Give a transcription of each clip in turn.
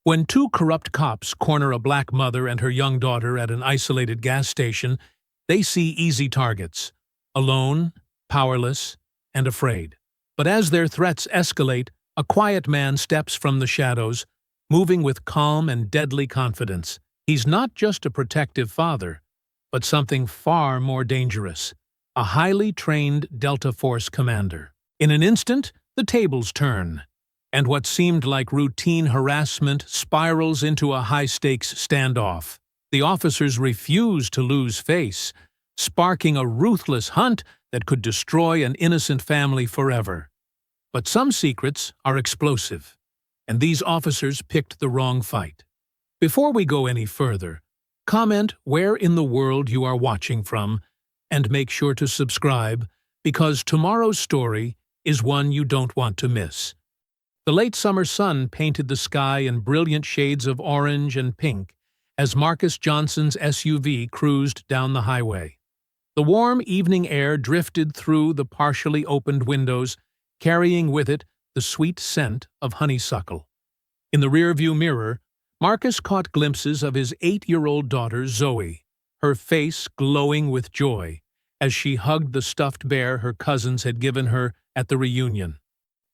When two corrupt cops corner a black mother and her young daughter at an isolated gas station, they see easy targets: alone, powerless, and afraid. But as their threats escalate, a quiet man steps from the shadows, moving with calm and deadly confidence. He's not just a protective father, but something far more dangerous: a highly trained Delta Force commander. In an instant, the tables turn, and what seemed like routine harassment spirals into a high-stakes standoff. The officers refuse to lose face, sparking a ruthless hunt that could destroy an innocent family forever. But some secrets are explosive, and these officers picked the wrong fight. Before we go any further, comment where in the world you are watching from, and make sure to subscribe, because tomorrow's story is one you don't want to miss. The late summer sun painted the sky in brilliant shades of orange and pink as Marcus Johnson's SUV cruised down the highway. The warm evening air drifted through the partially opened windows, carrying with it the sweet scent of honeysuckle. In the rearview mirror, Marcus caught glimpses of his 8-year-old daughter, Zoe, her face glowing with joy as she hugged the stuffed bear her cousins had given her at the reunion.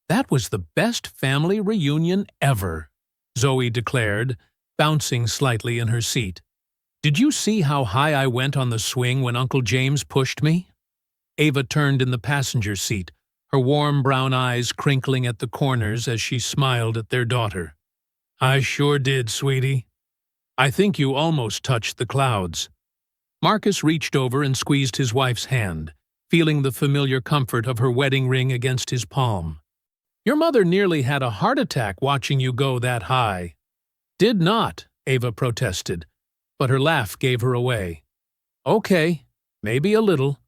"That was the best family reunion ever," Zoe declared, bouncing slightly in her seat. "Did you see how high I went on the swing when Uncle James pushed me?" Ava turned in the passenger seat, her warm brown eyes crinkling at the corners as she smiled at their daughter. "I sure did, sweetie. I think you almost touched the clouds." Marcus reached over and squeezed his wife's hand, feeling the familiar comfort of her wedding ring against his palm. "Your mother nearly had a heart attack watching you go that high." "Did not," Ava protested, but her laugh gave her away. "Okay, maybe a little,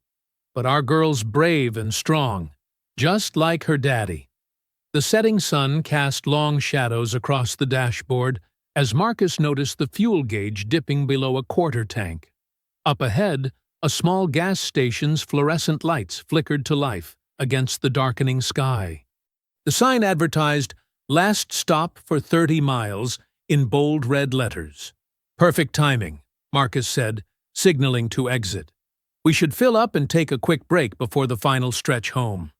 but our girl's brave and strong, just like her daddy." The setting sun cast long shadows across the dashboard as Marcus noticed the fuel gauge dipping below a quarter tank. Up ahead, a small gas station's fluorescent lights flickered to life against the darkening sky. The sign advertised, "Last stop for 30 miles," in bold red letters. "Perfect timing," Marcus said, signaling to exit. "We should fill up and take a quick break before the final stretch home."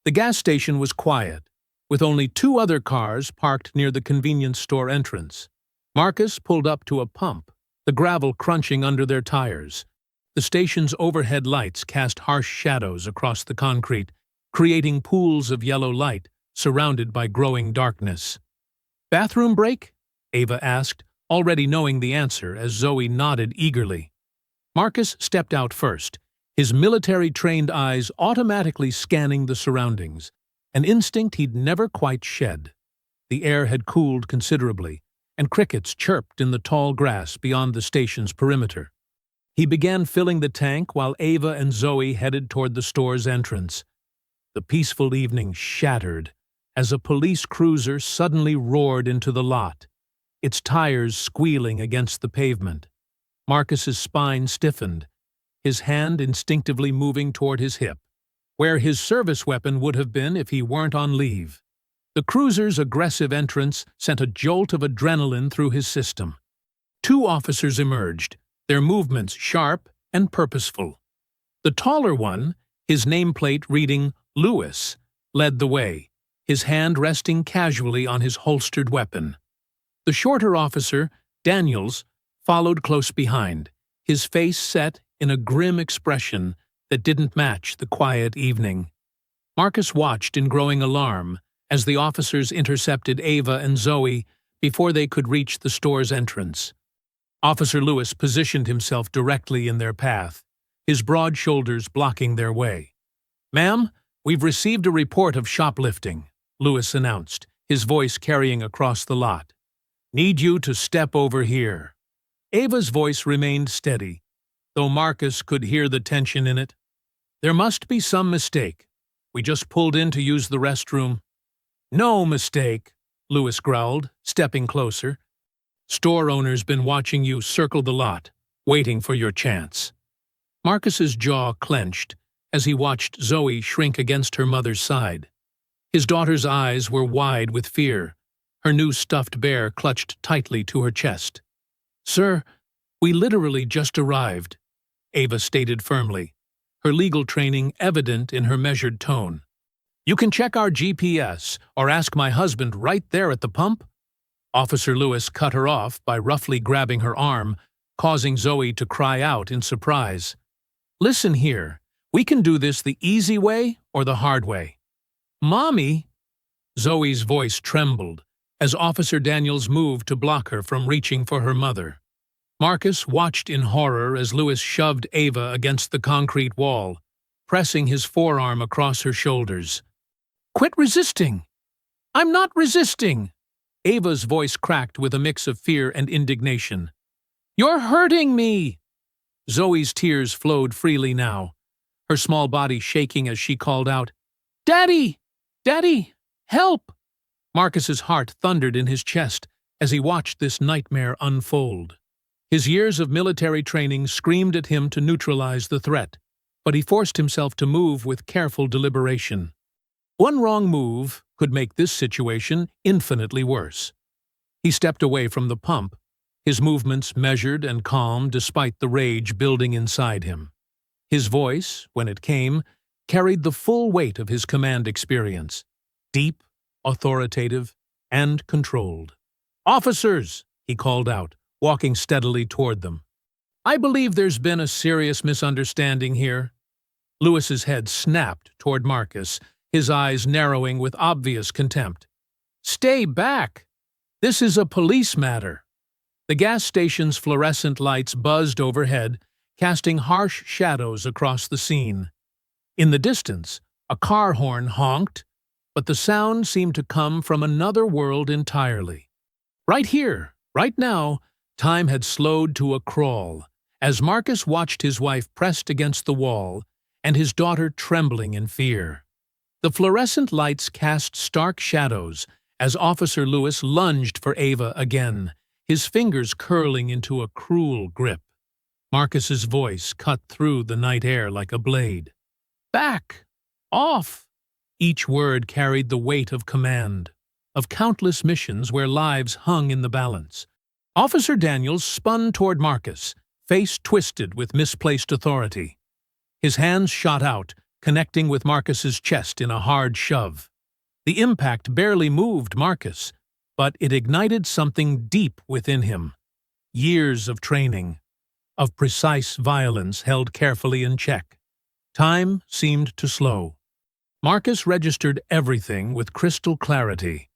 The gas station was quiet, with only 2 other cars parked near the convenience store entrance. Marcus pulled up to a pump, the gravel crunching under their tires. The station's overhead lights cast harsh shadows across the concrete, creating pools of yellow light surrounded by growing darkness. "Bathroom break?" Ava asked, already knowing the answer as Zoe nodded eagerly. Marcus stepped out first, his military-trained eyes automatically scanning the surroundings, an instinct he'd never quite shed. The air had cooled considerably, and crickets chirped in the tall grass beyond the station's perimeter. He began filling the tank while Ava and Zoe headed toward the store's entrance. The peaceful evening shattered as a police cruiser suddenly roared into the lot, its tires squealing against the pavement. Marcus's spine stiffened, his hand instinctively moving toward his hip, where his service weapon would have been if he weren't on leave. The cruiser's aggressive entrance sent a jolt of adrenaline through his system. 2 officers emerged, their movements sharp and purposeful. The taller one, his nameplate reading Lewis, led the way, his hand resting casually on his holstered weapon. The shorter officer, Daniels, followed close behind, his face set in a grim expression that didn't match the quiet evening. Marcus watched in growing alarm as the officers intercepted Ava and Zoe before they could reach the store's entrance. Officer Lewis positioned himself directly in their path, his broad shoulders blocking their way. "Ma'am, we've received a report of shoplifting," Lewis announced, his voice carrying across the lot. "Need you to step over here." Ava's voice remained steady, though Marcus could hear the tension in it. "There must be some mistake. We just pulled in to use the restroom." "No mistake," Lewis growled, stepping closer. "Store owner's been watching you circle the lot, waiting for your chance." Marcus's jaw clenched as he watched Zoe shrink against her mother's side. His daughter's eyes were wide with fear, her new stuffed bear clutched tightly to her chest. "Sir, we literally just arrived," Ava stated firmly, her legal training evident in her measured tone. "You can check our GPS or ask my husband right there at the pump." Officer Lewis cut her off by roughly grabbing her arm, causing Zoe to cry out in surprise. "Listen here, we can do this the easy way or the hard way." "Mommy!" Zoe's voice trembled as Officer Daniels moved to block her from reaching for her mother. Marcus watched in horror as Lewis shoved Ava against the concrete wall, pressing his forearm across her shoulders. "Quit resisting!" "I'm not resisting!" Ava's voice cracked with a mix of fear and indignation. "You're hurting me!" Zoe's tears flowed freely now, her small body shaking as she called out, "Daddy! Daddy! Help!" Marcus's heart thundered in his chest as he watched this nightmare unfold. His years of military training screamed at him to neutralize the threat, but he forced himself to move with careful deliberation. One wrong move could make this situation infinitely worse. He stepped away from the pump, his movements measured and calm despite the rage building inside him. His voice, when it came, carried the full weight of his command experience, deep, authoritative, and controlled. "Officers!" he called out, walking steadily toward them. "I believe there's been a serious misunderstanding here." Lewis's head snapped toward Marcus, his eyes narrowing with obvious contempt. "Stay back! This is a police matter." The gas station's fluorescent lights buzzed overhead, casting harsh shadows across the scene. In the distance, a car horn honked, but the sound seemed to come from another world entirely. Right here, right now, time had slowed to a crawl, as Marcus watched his wife pressed against the wall and his daughter trembling in fear. The fluorescent lights cast stark shadows as Officer Lewis lunged for Ava again, his fingers curling into a cruel grip. Marcus's voice cut through the night air like a blade. "Back! Off!" Each word carried the weight of command, of countless missions where lives hung in the balance. Officer Daniels spun toward Marcus, face twisted with misplaced authority. His hands shot out, connecting with Marcus's chest in a hard shove. The impact barely moved Marcus, but it ignited something deep within him. Years of training, of precise violence held carefully in check. Time seemed to slow. Marcus registered everything with crystal clarity.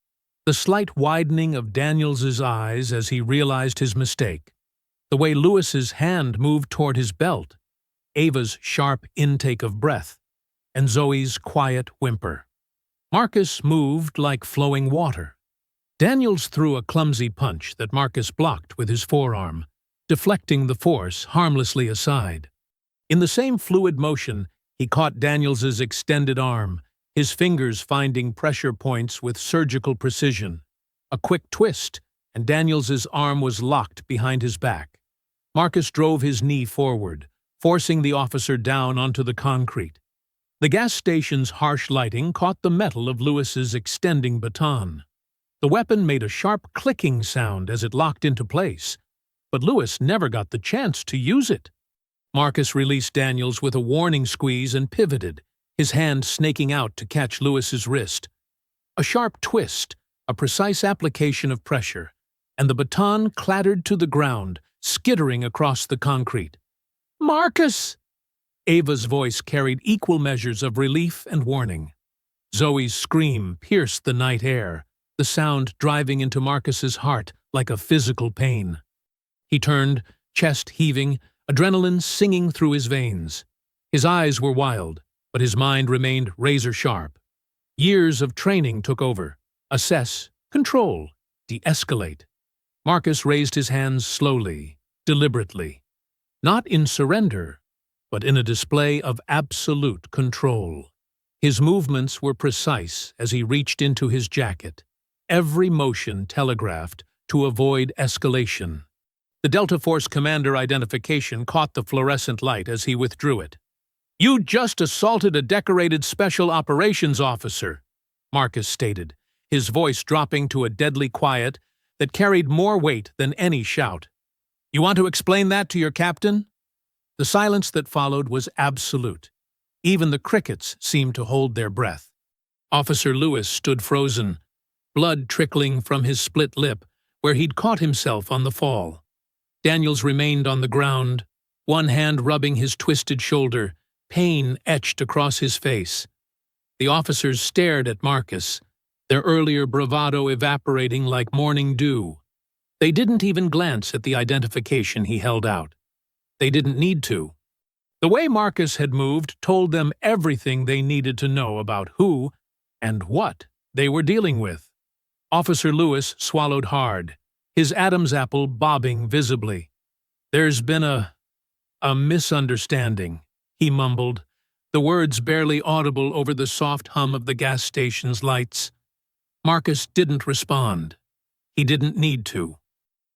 The slight widening of Daniels's eyes as he realized his mistake, the way Lewis's hand moved toward his belt, Ava's sharp intake of breath, and Zoe's quiet whimper. Marcus moved like flowing water. Daniels threw a clumsy punch that Marcus blocked with his forearm, deflecting the force harmlessly aside. In the same fluid motion, he caught Daniels's extended arm, his fingers finding pressure points with surgical precision. A quick twist, and Daniels's arm was locked behind his back. Marcus drove his knee forward, forcing the officer down onto the concrete. The gas station's harsh lighting caught the metal of Lewis's extending baton. The weapon made a sharp clicking sound as it locked into place, but Lewis never got the chance to use it. Marcus released Daniels with a warning squeeze and pivoted, his hand snaking out to catch Lewis's wrist. A sharp twist, a precise application of pressure, and the baton clattered to the ground, skittering across the concrete. "Marcus!" Ava's voice carried equal measures of relief and warning. Zoe's scream pierced the night air, the sound driving into Marcus's heart like a physical pain. He turned, chest heaving, adrenaline singing through his veins. His eyes were wild, but his mind remained razor-sharp. Years of training took over. Assess, control, de-escalate. Marcus raised his hands slowly, deliberately. Not in surrender, but in a display of absolute control. His movements were precise as he reached into his jacket, every motion telegraphed to avoid escalation. The Delta Force commander identification caught the fluorescent light as he withdrew it. "You just assaulted a decorated special operations officer," Marcus stated, his voice dropping to a deadly quiet that carried more weight than any shout. "You want to explain that to your captain?" The silence that followed was absolute. Even the crickets seemed to hold their breath. Officer Lewis stood frozen, blood trickling from his split lip where he'd caught himself on the fall. Daniels remained on the ground, one hand rubbing his twisted shoulder, pain etched across his face. The officers stared at Marcus, their earlier bravado evaporating like morning dew. They didn't even glance at the identification he held out. They didn't need to. The way Marcus had moved told them everything they needed to know about who and what they were dealing with. Officer Lewis swallowed hard, his Adam's apple bobbing visibly. "There's been a misunderstanding," he mumbled, the words barely audible over the soft hum of the gas station's lights. Marcus didn't respond. He didn't need to.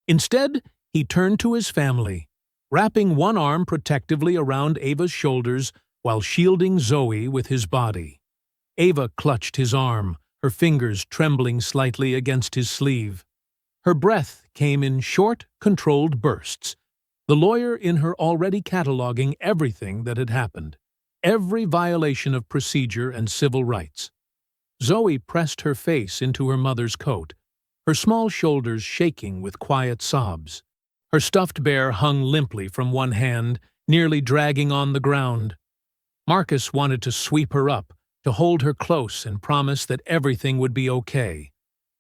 Instead, he turned to his family, wrapping one arm protectively around Ava's shoulders while shielding Zoe with his body. Ava clutched his arm, her fingers trembling slightly against his sleeve. Her breath came in short, controlled bursts, the lawyer in her already cataloging everything that had happened, every violation of procedure and civil rights. Zoe pressed her face into her mother's coat, her small shoulders shaking with quiet sobs. Her stuffed bear hung limply from one hand, nearly dragging on the ground. Marcus wanted to sweep her up, to hold her close and promise that everything would be okay.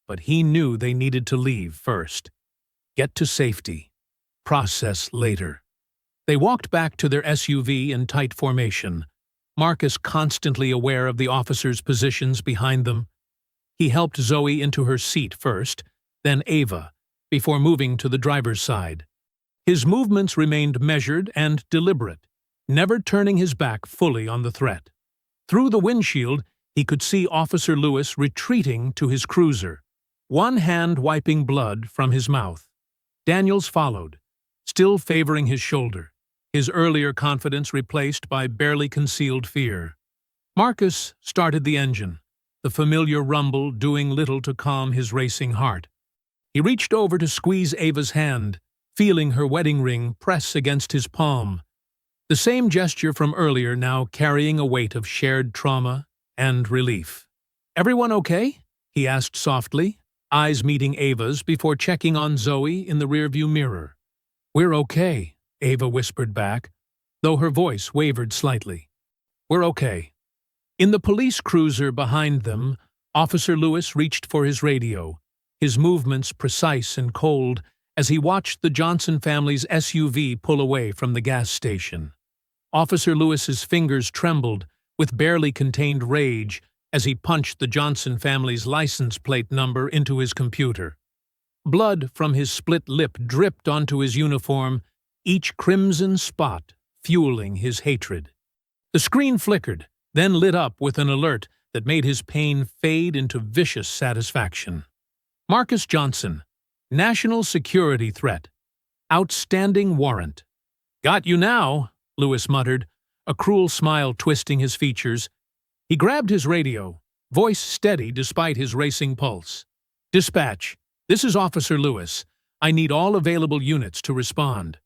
But he knew they needed to leave first. Get to safety. Process later. They walked back to their SUV in tight formation, Marcus constantly aware of the officers' positions behind them. He helped Zoe into her seat first, then Ava, before moving to the driver's side. His movements remained measured and deliberate, never turning his back fully on the threat. Through the windshield, he could see Officer Lewis retreating to his cruiser, one hand wiping blood from his mouth. Daniels followed, still favoring his shoulder, his earlier confidence replaced by barely concealed fear. Marcus started the engine, the familiar rumble doing little to calm his racing heart. He reached over to squeeze Ava's hand, feeling her wedding ring press against his palm. The same gesture from earlier now carrying a weight of shared trauma and relief. "Everyone okay?" he asked softly, eyes meeting Ava's before checking on Zoe in the rearview mirror. "We're okay," Ava whispered back, though her voice wavered slightly. "We're okay." In the police cruiser behind them, Officer Lewis reached for his radio, his movements precise and cold as he watched the Johnson family's SUV pull away from the gas station. Officer Lewis's fingers trembled with barely contained rage as he punched the Johnson family's license plate number into his computer. Blood from his split lip dripped onto his uniform, each crimson spot fueling his hatred. The screen flickered, then lit up with an alert that made his pain fade into vicious satisfaction. Marcus Johnson, National Security Threat. Outstanding warrant. "Got you now," Lewis muttered, a cruel smile twisting his features. He grabbed his radio, voice steady despite his racing pulse. "Dispatch, this is Officer Lewis. I need all available units to respond.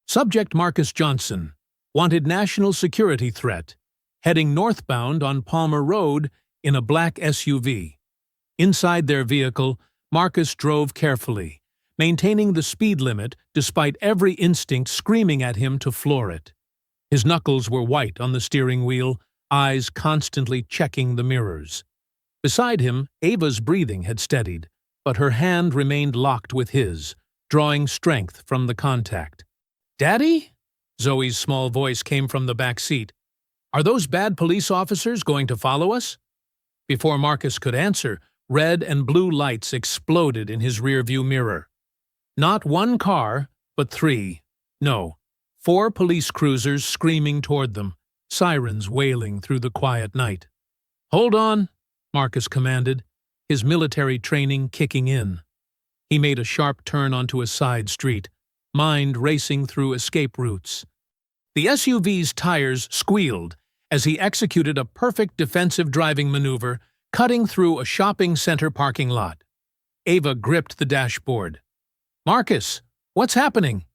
Subject Marcus Johnson, wanted national security threat, heading northbound on Palmer Road in a black SUV." Inside their vehicle, Marcus drove carefully, maintaining the speed limit despite every instinct screaming at him to floor it. His knuckles were white on the steering wheel, eyes constantly checking the mirrors. Beside him, Ava's breathing had steadied, but her hand remained locked with his, drawing strength from the contact. "Daddy?" Zoe's small voice came from the back seat. "Are those bad police officers going to follow us?" Before Marcus could answer, red and blue lights exploded in his rearview mirror. Not one car, but three. No, 4 police cruisers screaming toward them, sirens wailing through the quiet night. "Hold on," Marcus commanded, his military training kicking in. He made a sharp turn onto a side street, mind racing through escape routes. The SUV's tires squealed as he executed a perfect defensive driving maneuver, cutting through a shopping center parking lot. Ava gripped the dashboard. "Marcus, what's happening?"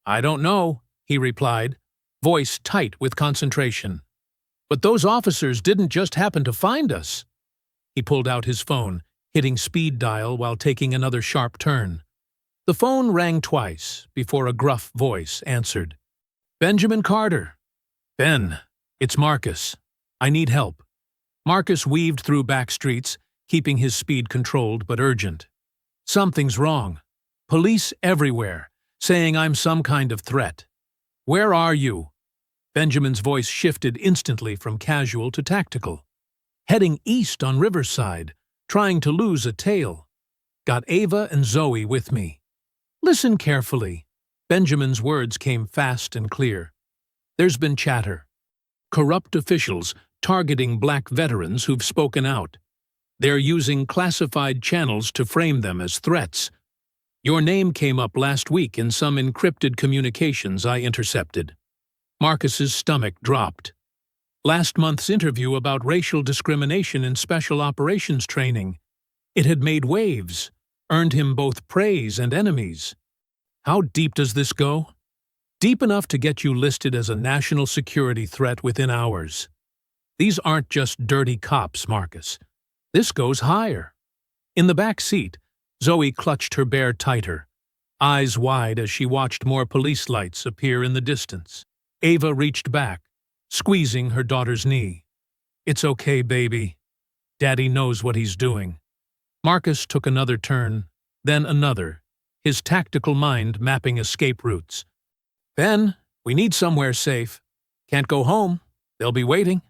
"I don't know," he replied, voice tight with concentration. "But those officers didn't just happen to find us." He pulled out his phone, hitting speed dial while taking another sharp turn. The phone rang twice before a gruff voice answered. "Benjamin Carter." "Ben, it's Marcus. I need help." Marcus weaved through back streets, keeping his speed controlled but urgent. "Something's wrong. Police everywhere, saying I'm some kind of threat." "Where are you?" Benjamin's voice shifted instantly from casual to tactical. "Heading east on Riverside, trying to lose a tail. Got Ava and Zoe with me." "Listen carefully." Benjamin's words came fast and clear. "There's been chatter. Corrupt officials targeting black veterans who've spoken out. They're using classified channels to frame them as threats. Your name came up last week in some encrypted communications I intercepted." Marcus's stomach dropped. Last month's interview about racial discrimination in special operations training. It had made waves, earned him both praise and enemies. "How deep does this go?" "Deep enough to get you listed as a national security threat within hours. These aren't just dirty cops, Marcus. This goes higher." In the back seat, Zoe clutched her bear tighter, eyes wide as she watched more police lights appear in the distance. Ava reached back, squeezing her daughter's knee. "It's okay, baby. Daddy knows what he's doing." Marcus took another turn, then another, his tactical mind mapping escape routes. "Ben, we need somewhere safe. Can't go home. They'll be waiting."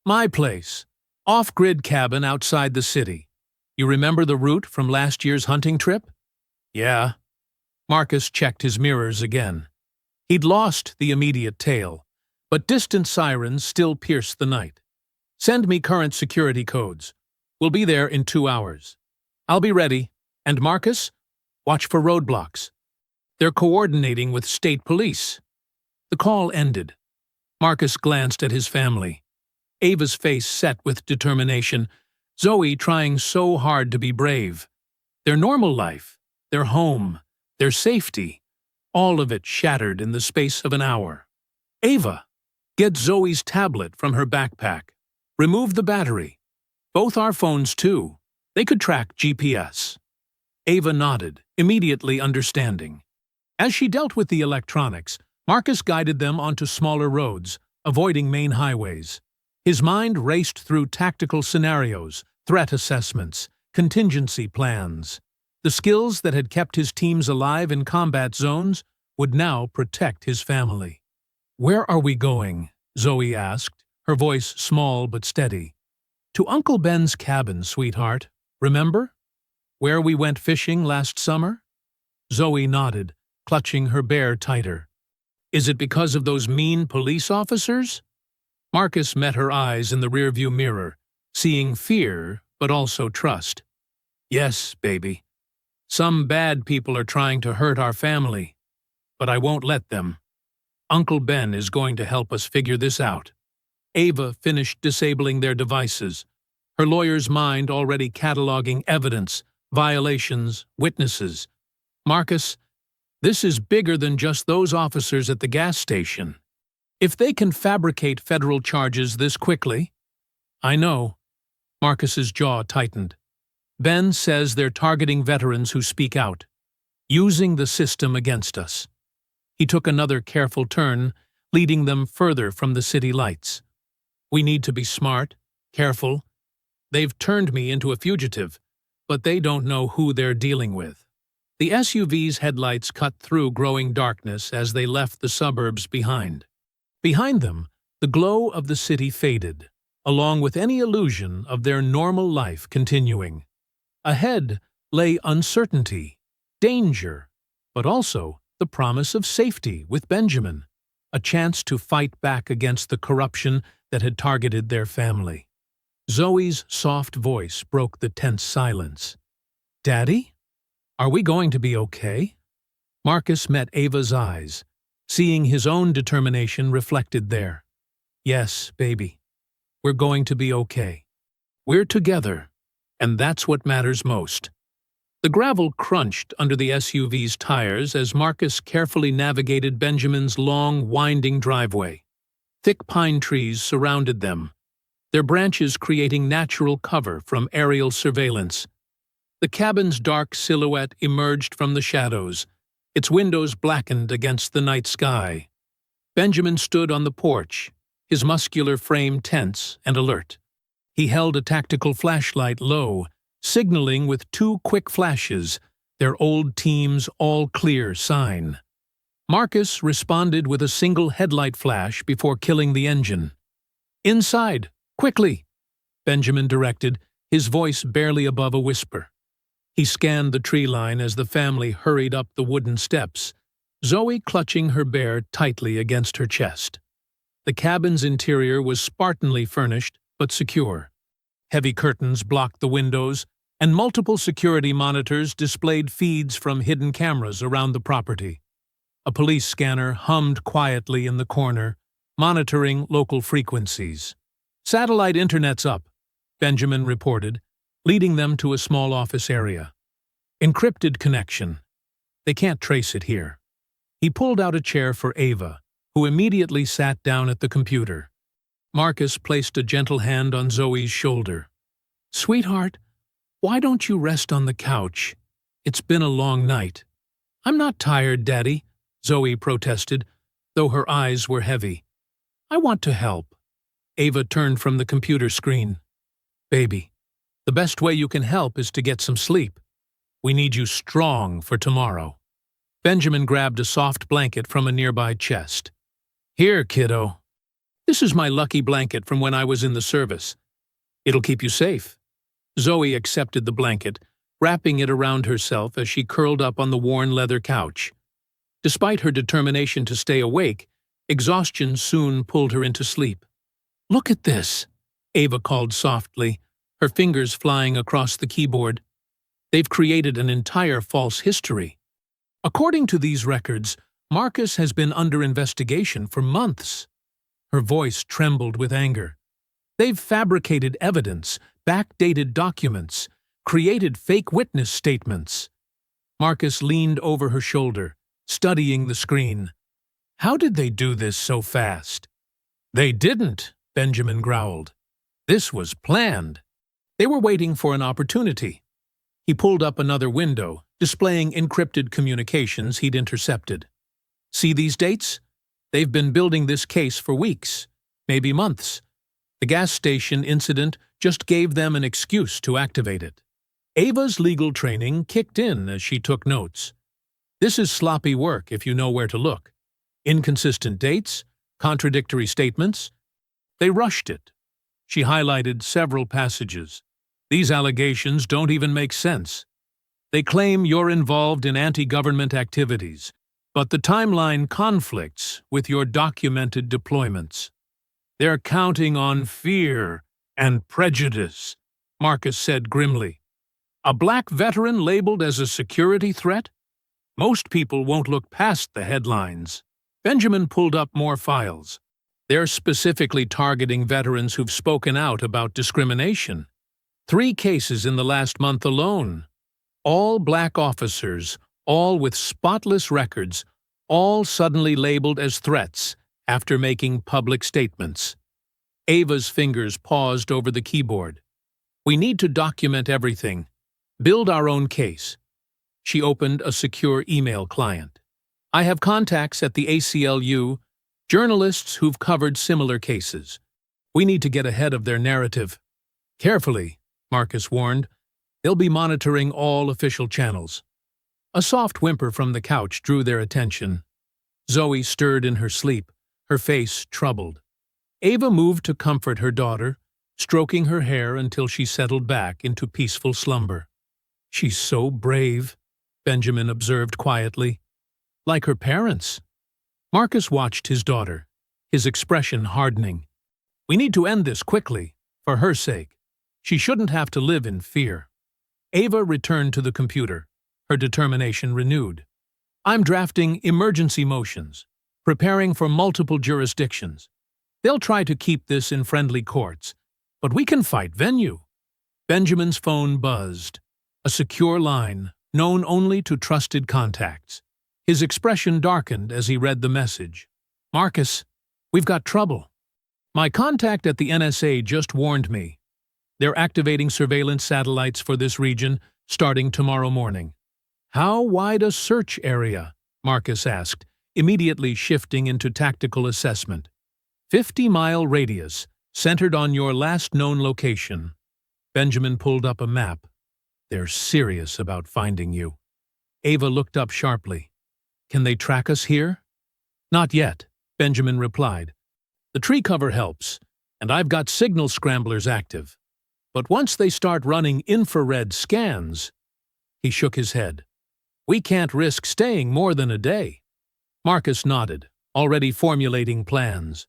"My place. Off-grid cabin outside the city. You remember the route from last year's hunting trip?" "Yeah." Marcus checked his mirrors again. He'd lost the immediate tail, but distant sirens still pierced the night. "Send me current security codes. We'll be there in 2 hours." "I'll be ready. And Marcus, watch for roadblocks. They're coordinating with state police." The call ended. Marcus glanced at his family. Ava's face set with determination, Zoe trying so hard to be brave. Their normal life, their home, their safety, all of it shattered in the space of an hour. "Ava, get Zoe's tablet from her backpack. Remove the battery. Both our phones, too. They could track GPS." Ava nodded, immediately understanding. As she dealt with the electronics, Marcus guided them onto smaller roads, avoiding main highways. His mind raced through tactical scenarios, threat assessments, contingency plans. The skills that had kept his teams alive in combat zones would now protect his family. "Where are we going?" Zoe asked, her voice small but steady. "To Uncle Ben's cabin, sweetheart. Remember? Where we went fishing last summer?" Zoe nodded, clutching her bear tighter. "Is it because of those mean police officers?" Marcus met her eyes in the rearview mirror, seeing fear but also trust. "Yes, baby. Some bad people are trying to hurt our family, but I won't let them. Uncle Ben is going to help us figure this out." Ava finished disabling their devices, her lawyer's mind already cataloging evidence, violations, witnesses. "Marcus, this is bigger than just those officers at the gas station. If they can fabricate federal charges this quickly—" "I know." Marcus's jaw tightened. "Ben says they're targeting veterans who speak out, using the system against us." He took another careful turn, leading them further from the city lights. "We need to be smart, careful. They've turned me into a fugitive, but they don't know who they're dealing with." The SUV's headlights cut through growing darkness as they left the suburbs behind. Behind them, the glow of the city faded, along with any illusion of their normal life continuing. Ahead lay uncertainty, danger, but also the promise of safety with Benjamin, a chance to fight back against the corruption that had targeted their family. Zoe's soft voice broke the tense silence. "Daddy? Are we going to be okay?" Marcus met Ava's eyes, seeing his own determination reflected there. "Yes, baby. We're going to be okay." We're together, and that's what matters most. The gravel crunched under the SUV's tires as Marcus carefully navigated Benjamin's long, winding driveway. Thick pine trees surrounded them, their branches creating natural cover from aerial surveillance. The cabin's dark silhouette emerged from the shadows, its windows blackened against the night sky. Benjamin stood on the porch, his muscular frame tense and alert. He held a tactical flashlight low, signaling with 2 quick flashes, their old team's all-clear sign. Marcus responded with a single headlight flash before killing the engine. "Inside, quickly," Benjamin directed, his voice barely above a whisper. He scanned the tree line as the family hurried up the wooden steps, Zoe clutching her bear tightly against her chest. The cabin's interior was spartanly furnished, but secure. Heavy curtains blocked the windows, and multiple security monitors displayed feeds from hidden cameras around the property. A police scanner hummed quietly in the corner, monitoring local frequencies. "Satellite internet's up," Benjamin reported, leading them to a small office area. "Encrypted connection. They can't trace it here." He pulled out a chair for Ava, who immediately sat down at the computer. Marcus placed a gentle hand on Zoe's shoulder. "Sweetheart, why don't you rest on the couch? It's been a long night." "I'm not tired, Daddy," Zoe protested, though her eyes were heavy. "I want to help." Ava turned from the computer screen. "Baby, the best way you can help is to get some sleep. We need you strong for tomorrow." Benjamin grabbed a soft blanket from a nearby chest. "Here, kiddo. This is my lucky blanket from when I was in the service. It'll keep you safe." Zoe accepted the blanket, wrapping it around herself as she curled up on the worn leather couch. Despite her determination to stay awake, exhaustion soon pulled her into sleep. "Look at this," Ava called softly, her fingers flying across the keyboard. "They've created an entire false history. According to these records, Marcus has been under investigation for months." Her voice trembled with anger. "They've fabricated evidence, backdated documents, created fake witness statements." Marcus leaned over her shoulder, studying the screen. "How did they do this so fast?" "They didn't," Benjamin growled. "This was planned. They were waiting for an opportunity." He pulled up another window, displaying encrypted communications he'd intercepted. "See these dates? They've been building this case for weeks, maybe months. The gas station incident just gave them an excuse to activate it." Ava's legal training kicked in as she took notes. This is sloppy work if you know where to look. Inconsistent dates, contradictory statements. They rushed it. She highlighted several passages. "These allegations don't even make sense. They claim you're involved in anti-government activities, but the timeline conflicts with your documented deployments. They're counting on fear and prejudice," Marcus said grimly. "A black veteran labeled as a security threat? Most people won't look past the headlines." Benjamin pulled up more files. "They're specifically targeting veterans who've spoken out about discrimination. 3 cases in the last month alone. All black officers, all with spotless records, all suddenly labeled as threats after making public statements." Ava's fingers paused over the keyboard. "We need to document everything. Build our own case." She opened a secure email client. "I have contacts at the ACLU, journalists who've covered similar cases. We need to get ahead of their narrative." "Carefully," Marcus warned. "They'll be monitoring all official channels." A soft whimper from the couch drew their attention. Zoe stirred in her sleep, her face troubled. Ava moved to comfort her daughter, stroking her hair until she settled back into peaceful slumber. "She's so brave," Benjamin observed quietly. "Like her parents." Marcus watched his daughter, his expression hardening. "We need to end this quickly, for her sake. She shouldn't have to live in fear." Ava returned to the computer, her determination renewed. "I'm drafting emergency motions, preparing for multiple jurisdictions. They'll try to keep this in friendly courts, but we can fight venue. Benjamin's phone buzzed. A secure line, known only to trusted contacts. His expression darkened as he read the message. "Marcus, we've got trouble. My contact at the NSA just warned me. They're activating surveillance satellites for this region starting tomorrow morning." "How wide a search area?" Marcus asked, immediately shifting into tactical assessment. 50-mile radius, centered on your last known location. Benjamin pulled up a map. "They're serious about finding you." Ava looked up sharply. "Can they track us here?" "Not yet," Benjamin replied. "The tree cover helps, and I've got signal scramblers active. But once they start running infrared scans—" He shook his head. "We can't risk staying more than a day." Marcus nodded, already formulating plans.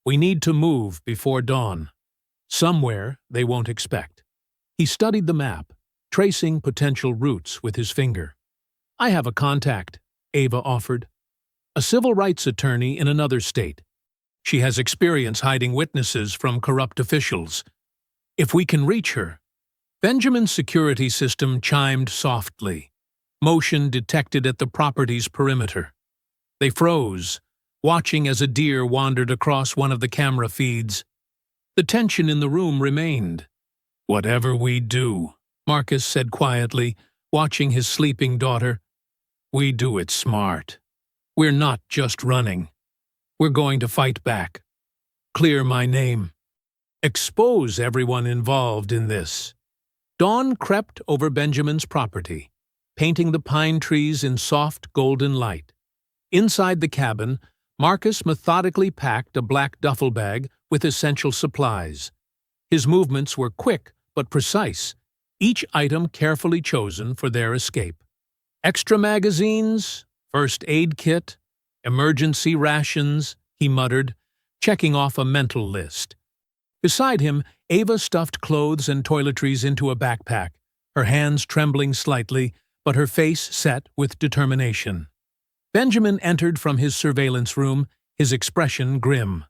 "We need to move before dawn. Somewhere they won't expect." He studied the map, tracing potential routes with his finger. "I have a contact," Ava offered. "A civil rights attorney in another state. She has experience hiding witnesses from corrupt officials. If we can reach her—" Benjamin's security system chimed softly. Motion detected at the property's perimeter. They froze, watching as a deer wandered across one of the camera feeds. The tension in the room remained. "Whatever we do," Marcus said quietly, watching his sleeping daughter, "we do it smart. We're not just running. We're going to fight back. Clear my name. Expose everyone involved in this." Dawn crept over Benjamin's property, painting the pine trees in soft golden light. Inside the cabin, Marcus methodically packed a black duffel bag with essential supplies. His movements were quick but precise, each item carefully chosen for their escape. "Extra magazines, first aid kit, emergency rations," he muttered, checking off a mental list. Beside him, Ava stuffed clothes and toiletries into a backpack, her hands trembling slightly, but her face set with determination. Benjamin entered from his surveillance room, his expression grim.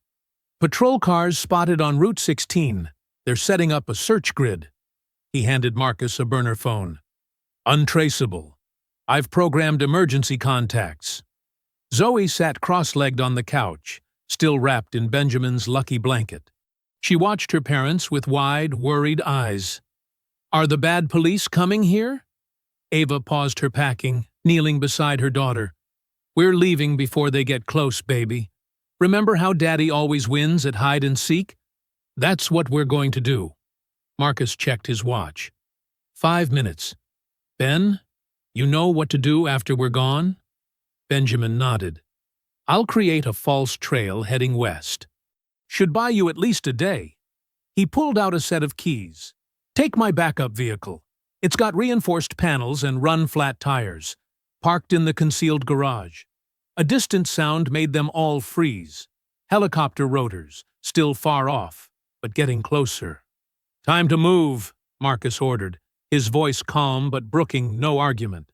"Patrol cars spotted on Route 16. They're setting up a search grid." He handed Marcus a burner phone. "Untraceable. I've programmed emergency contacts." Zoe sat cross-legged on the couch, still wrapped in Benjamin's lucky blanket. She watched her parents with wide, worried eyes. "Are the bad police coming here?" Ava paused her packing, kneeling beside her daughter. "We're leaving before they get close, baby. Remember how Daddy always wins at hide-and-seek? That's what we're going to do." Marcus checked his watch. 5 minutes. "Ben, you know what to do after we're gone?" Benjamin nodded. "I'll create a false trail heading west. Should buy you at least a day." He pulled out a set of keys. "Take my backup vehicle. It's got reinforced panels and run-flat tires, parked in the concealed garage." A distant sound made them all freeze. Helicopter rotors, still far off, but getting closer. "Time to move," Marcus ordered, his voice calm but brooking no argument.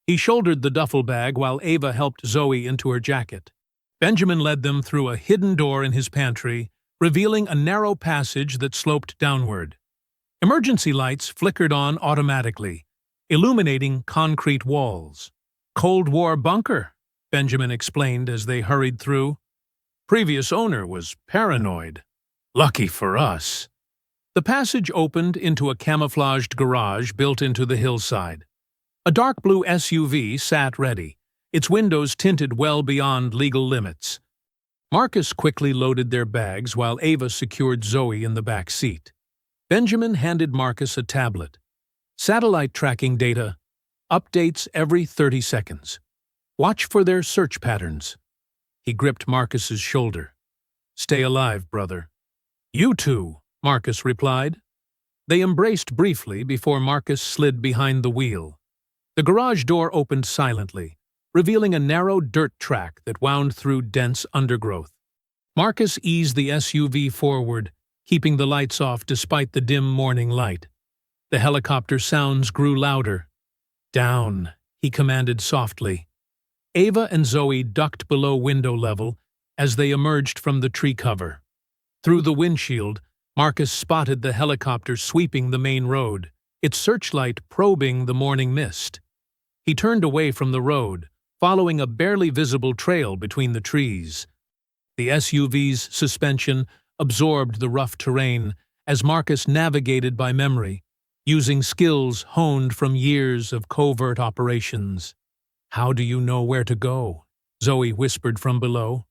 He shouldered the duffel bag while Ava helped Zoe into her jacket. Benjamin led them through a hidden door in his pantry, revealing a narrow passage that sloped downward. Emergency lights flickered on automatically, illuminating concrete walls. "Cold War bunker," Benjamin explained as they hurried through. "Previous owner was paranoid. Lucky for us." The passage opened into a camouflaged garage built into the hillside. A dark blue SUV sat ready, its windows tinted well beyond legal limits. Marcus quickly loaded their bags while Ava secured Zoe in the back seat. Benjamin handed Marcus a tablet. "Satellite tracking data. Updates every 30 seconds. Watch for their search patterns." He gripped Marcus's shoulder. "Stay alive, brother." "You too," Marcus replied. They embraced briefly before Marcus slid behind the wheel. The garage door opened silently, revealing a narrow dirt track that wound through dense undergrowth. Marcus eased the SUV forward, keeping the lights off despite the dim morning light. The helicopter sounds grew louder. "Down," he commanded softly. Ava and Zoe ducked below window level as they emerged from the tree cover. Through the windshield, Marcus spotted the helicopter sweeping the main road, its searchlight probing the morning mist. He turned away from the road, following a barely visible trail between the trees. The SUV's suspension absorbed the rough terrain as Marcus navigated by memory, using skills honed from years of covert operations. "How do you know where to go?" Zoe whispered from below.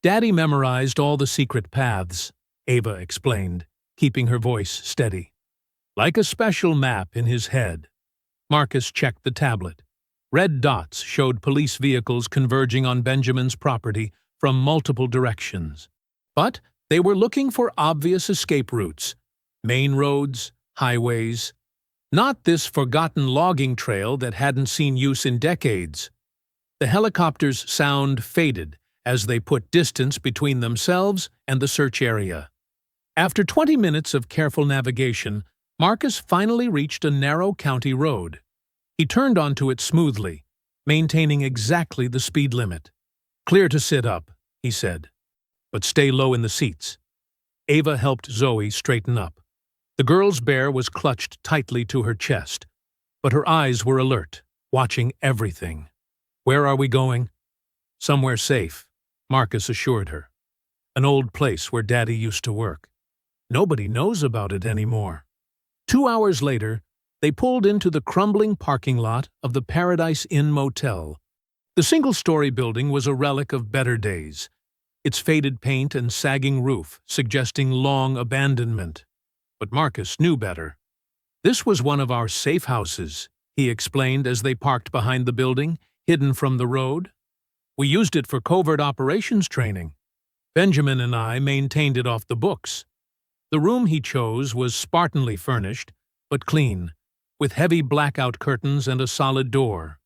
"Daddy memorized all the secret paths," Ava explained, keeping her voice steady. Like a special map in his head. Marcus checked the tablet. Red dots showed police vehicles converging on Benjamin's property from multiple directions. But they were looking for obvious escape routes, main roads, highways, not this forgotten logging trail that hadn't seen use in decades. The helicopter's sound faded as they put distance between themselves and the search area. After 20 minutes of careful navigation, Marcus finally reached a narrow county road. He turned onto it smoothly, maintaining exactly the speed limit. "Clear to sit up," he said, "but stay low in the seats." Ava helped Zoe straighten up. The girl's bear was clutched tightly to her chest, but her eyes were alert, watching everything. "Where are we going?" "Somewhere safe," Marcus assured her. "An old place where Daddy used to work. Nobody knows about it anymore." 2 hours later, they pulled into the crumbling parking lot of the Paradise Inn Motel. The single-story building was a relic of better days, its faded paint and sagging roof suggesting long abandonment. But Marcus knew better. "This was one of our safe houses," he explained as they parked behind the building, hidden from the road. "We used it for covert operations training. Benjamin and I maintained it off the books." The room he chose was spartanly furnished, but clean, with heavy blackout curtains and a solid door.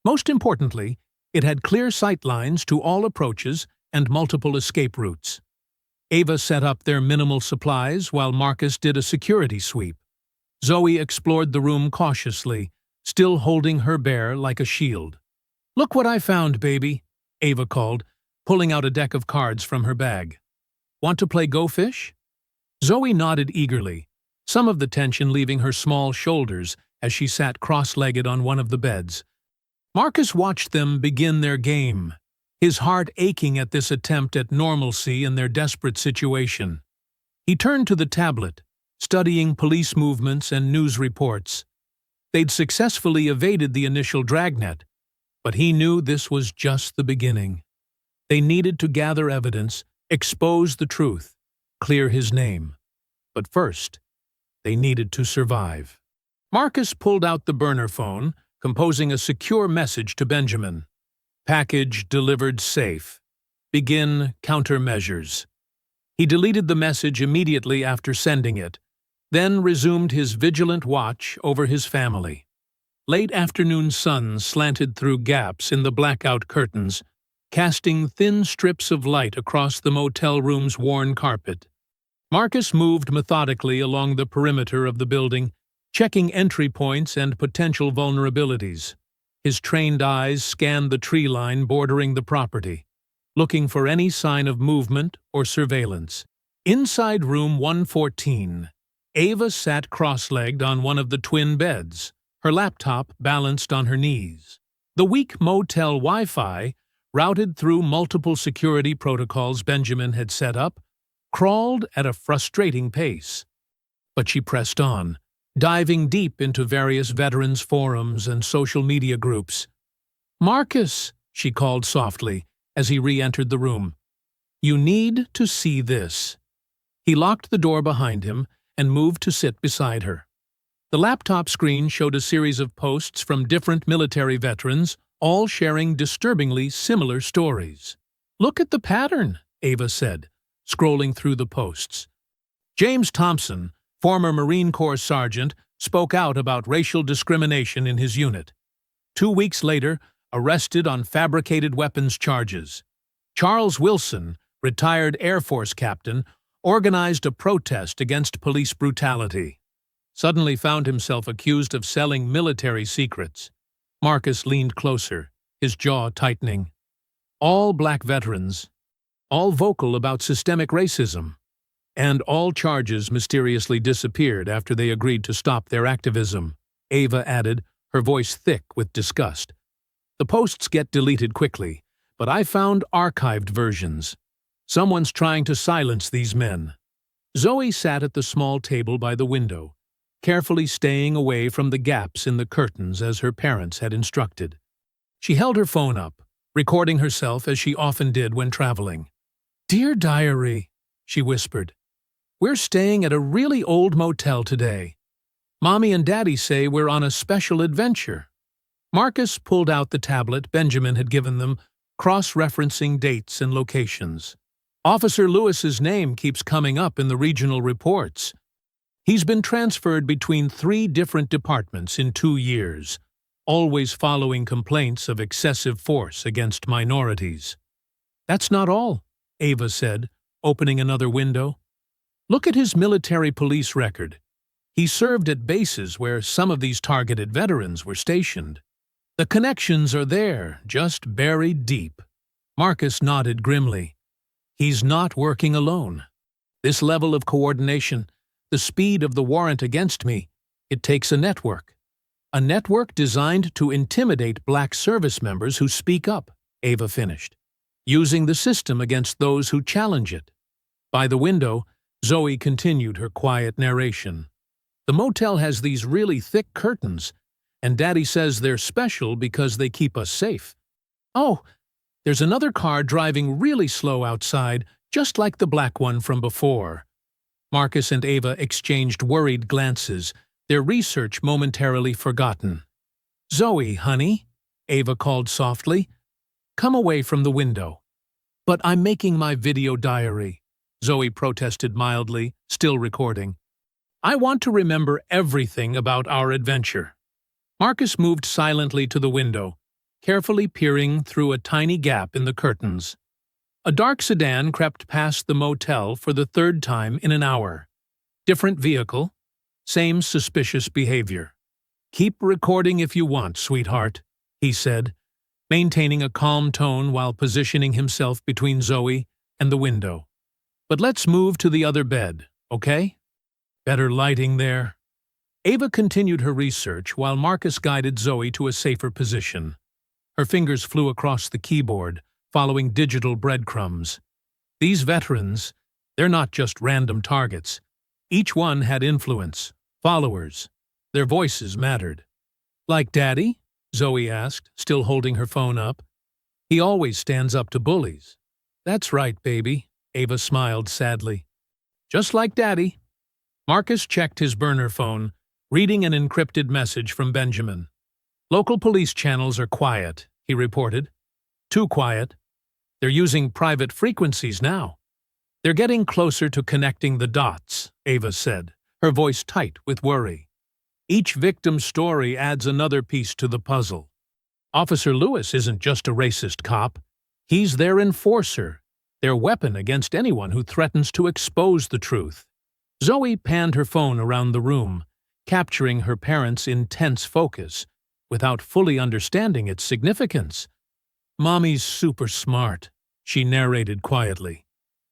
Most importantly, it had clear sight lines to all approaches and multiple escape routes. Ava set up their minimal supplies while Marcus did a security sweep. Zoe explored the room cautiously, still holding her bear like a shield. "Look what I found, baby," Ava called, pulling out a deck of cards from her bag. "Want to play Go Fish?" Zoe nodded eagerly, some of the tension leaving her small shoulders as she sat cross-legged on one of the beds. Marcus watched them begin their game, his heart aching at this attempt at normalcy in their desperate situation. He turned to the tablet, studying police movements and news reports. They'd successfully evaded the initial dragnet, but he knew this was just the beginning. They needed to gather evidence, expose the truth, clear his name. But first, they needed to survive. Marcus pulled out the burner phone, composing a secure message to Benjamin. "Package delivered safe. Begin countermeasures." He deleted the message immediately after sending it, then resumed his vigilant watch over his family. Late afternoon sun slanted through gaps in the blackout curtains, casting thin strips of light across the motel room's worn carpet. Marcus moved methodically along the perimeter of the building, checking entry points and potential vulnerabilities. His trained eyes scanned the tree line bordering the property, looking for any sign of movement or surveillance. Inside room 114, Ava sat cross-legged on one of the twin beds, her laptop balanced on her knees. The weak motel Wi-Fi, routed through multiple security protocols Benjamin had set up, crawled at a frustrating pace. But she pressed on, diving deep into various veterans forums and social media groups. "Marcus," she called softly as he re-entered the room. "You need to see this." He locked the door behind him and moved to sit beside her. The laptop screen showed a series of posts from different military veterans, all sharing disturbingly similar stories. "Look at the pattern," Ava said, scrolling through the posts. James Thompson, former Marine Corps sergeant, spoke out about racial discrimination in his unit. 2 weeks later, arrested on fabricated weapons charges. Charles Wilson, retired Air Force captain, organized a protest against police brutality. Suddenly found himself accused of selling military secrets. Marcus leaned closer, his jaw tightening. All black veterans, all vocal about systemic racism. And all charges mysteriously disappeared after they agreed to stop their activism, Ava added, her voice thick with disgust. The posts get deleted quickly, but I found archived versions. Someone's trying to silence these men. Zoe sat at the small table by the window, carefully staying away from the gaps in the curtains as her parents had instructed. She held her phone up, recording herself as she often did when traveling. "Dear Diary," she whispered, "we're staying at a really old motel today. Mommy and Daddy say we're on a special adventure." Marcus pulled out the tablet Benjamin had given them, cross-referencing dates and locations. "Officer Lewis's name keeps coming up in the regional reports. He's been transferred between 3 different departments in 2 years, always following complaints of excessive force against minorities." "That's not all," Ava said, opening another window. "Look at his military police record. He served at bases where some of these targeted veterans were stationed. The connections are there, just buried deep." Marcus nodded grimly. "He's not working alone. This level of coordination, the speed of the warrant against me, it takes a network. A network designed to intimidate black service members who speak up," Ava finished, "using the system against those who challenge it." By the window, Zoe continued her quiet narration. "The motel has these really thick curtains, and Daddy says they're special because they keep us safe. Oh, there's another car driving really slow outside, just like the black one from before." Marcus and Ava exchanged worried glances, their research momentarily forgotten. "Zoe, honey," Ava called softly, "come away from the window." "But I'm making my video diary," Zoe protested mildly, still recording. "I want to remember everything about our adventure." Marcus moved silently to the window, carefully peering through a tiny gap in the curtains. A dark sedan crept past the motel for the 3rd time in an hour. Different vehicle, same suspicious behavior. "Keep recording if you want, sweetheart," he said, maintaining a calm tone while positioning himself between Zoe and the window. "But let's move to the other bed, okay? Better lighting there." Ava continued her research while Marcus guided Zoe to a safer position. Her fingers flew across the keyboard, following digital breadcrumbs. These veterans, they're not just random targets. Each one had influence, followers. Their voices mattered. "Like Daddy?" Zoe asked, still holding her phone up. "He always stands up to bullies." "That's right, baby," Ava smiled sadly. "Just like Daddy." Marcus checked his burner phone, reading an encrypted message from Benjamin. "Local police channels are quiet," he reported. "Too quiet. They're using private frequencies now." "They're getting closer to connecting the dots," Ava said, her voice tight with worry. "Each victim's story adds another piece to the puzzle. Officer Lewis isn't just a racist cop. He's their enforcer, their weapon against anyone who threatens to expose the truth." Zoe panned her phone around the room, capturing her parents' intense focus, without fully understanding its significance. "Mommy's super smart," she narrated quietly.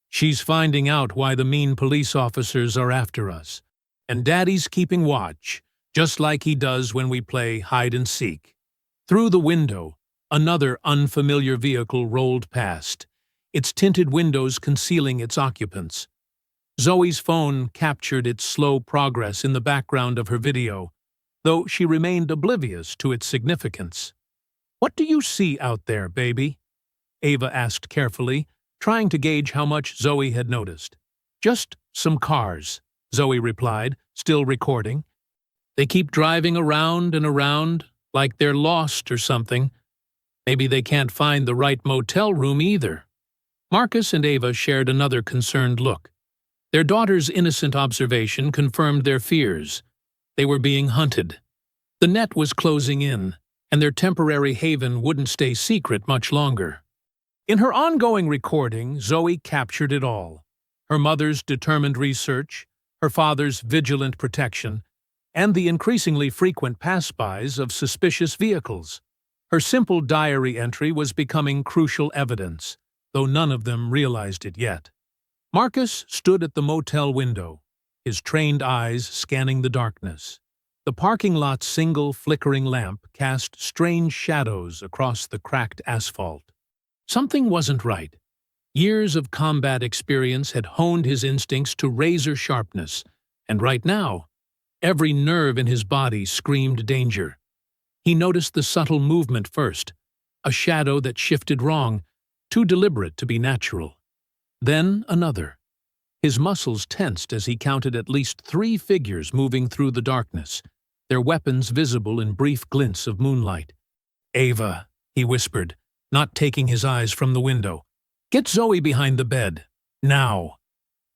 "She's finding out why the mean police officers are after us. And Daddy's keeping watch, just like he does when we play hide-and-seek." Through the window, another unfamiliar vehicle rolled past, its tinted windows concealing its occupants. Zoe's phone captured its slow progress in the background of her video, though she remained oblivious to its significance. "What do you see out there, baby?" Ava asked carefully, trying to gauge how much Zoe had noticed. "Just some cars," Zoe replied, still recording. "They keep driving around and around, like they're lost or something. Maybe they can't find the right motel room either." Marcus and Ava shared another concerned look. Their daughter's innocent observation confirmed their fears. They were being hunted. The net was closing in, and their temporary haven wouldn't stay secret much longer. In her ongoing recording, Zoe captured it all. Her mother's determined research, her father's vigilant protection, and the increasingly frequent pass-bys of suspicious vehicles. Her simple diary entry was becoming crucial evidence, though none of them realized it yet. Marcus stood at the motel window, his trained eyes scanning the darkness. The parking lot's single flickering lamp cast strange shadows across the cracked asphalt. Something wasn't right. Years of combat experience had honed his instincts to razor sharpness, and right now, every nerve in his body screamed danger. He noticed the subtle movement first, a shadow that shifted wrong, too deliberate to be natural. Then another. His muscles tensed as he counted at least 3 figures moving through the darkness, their weapons visible in brief glints of moonlight. "Ava," he whispered, not taking his eyes from the window. "Get Zoe behind the bed. Now."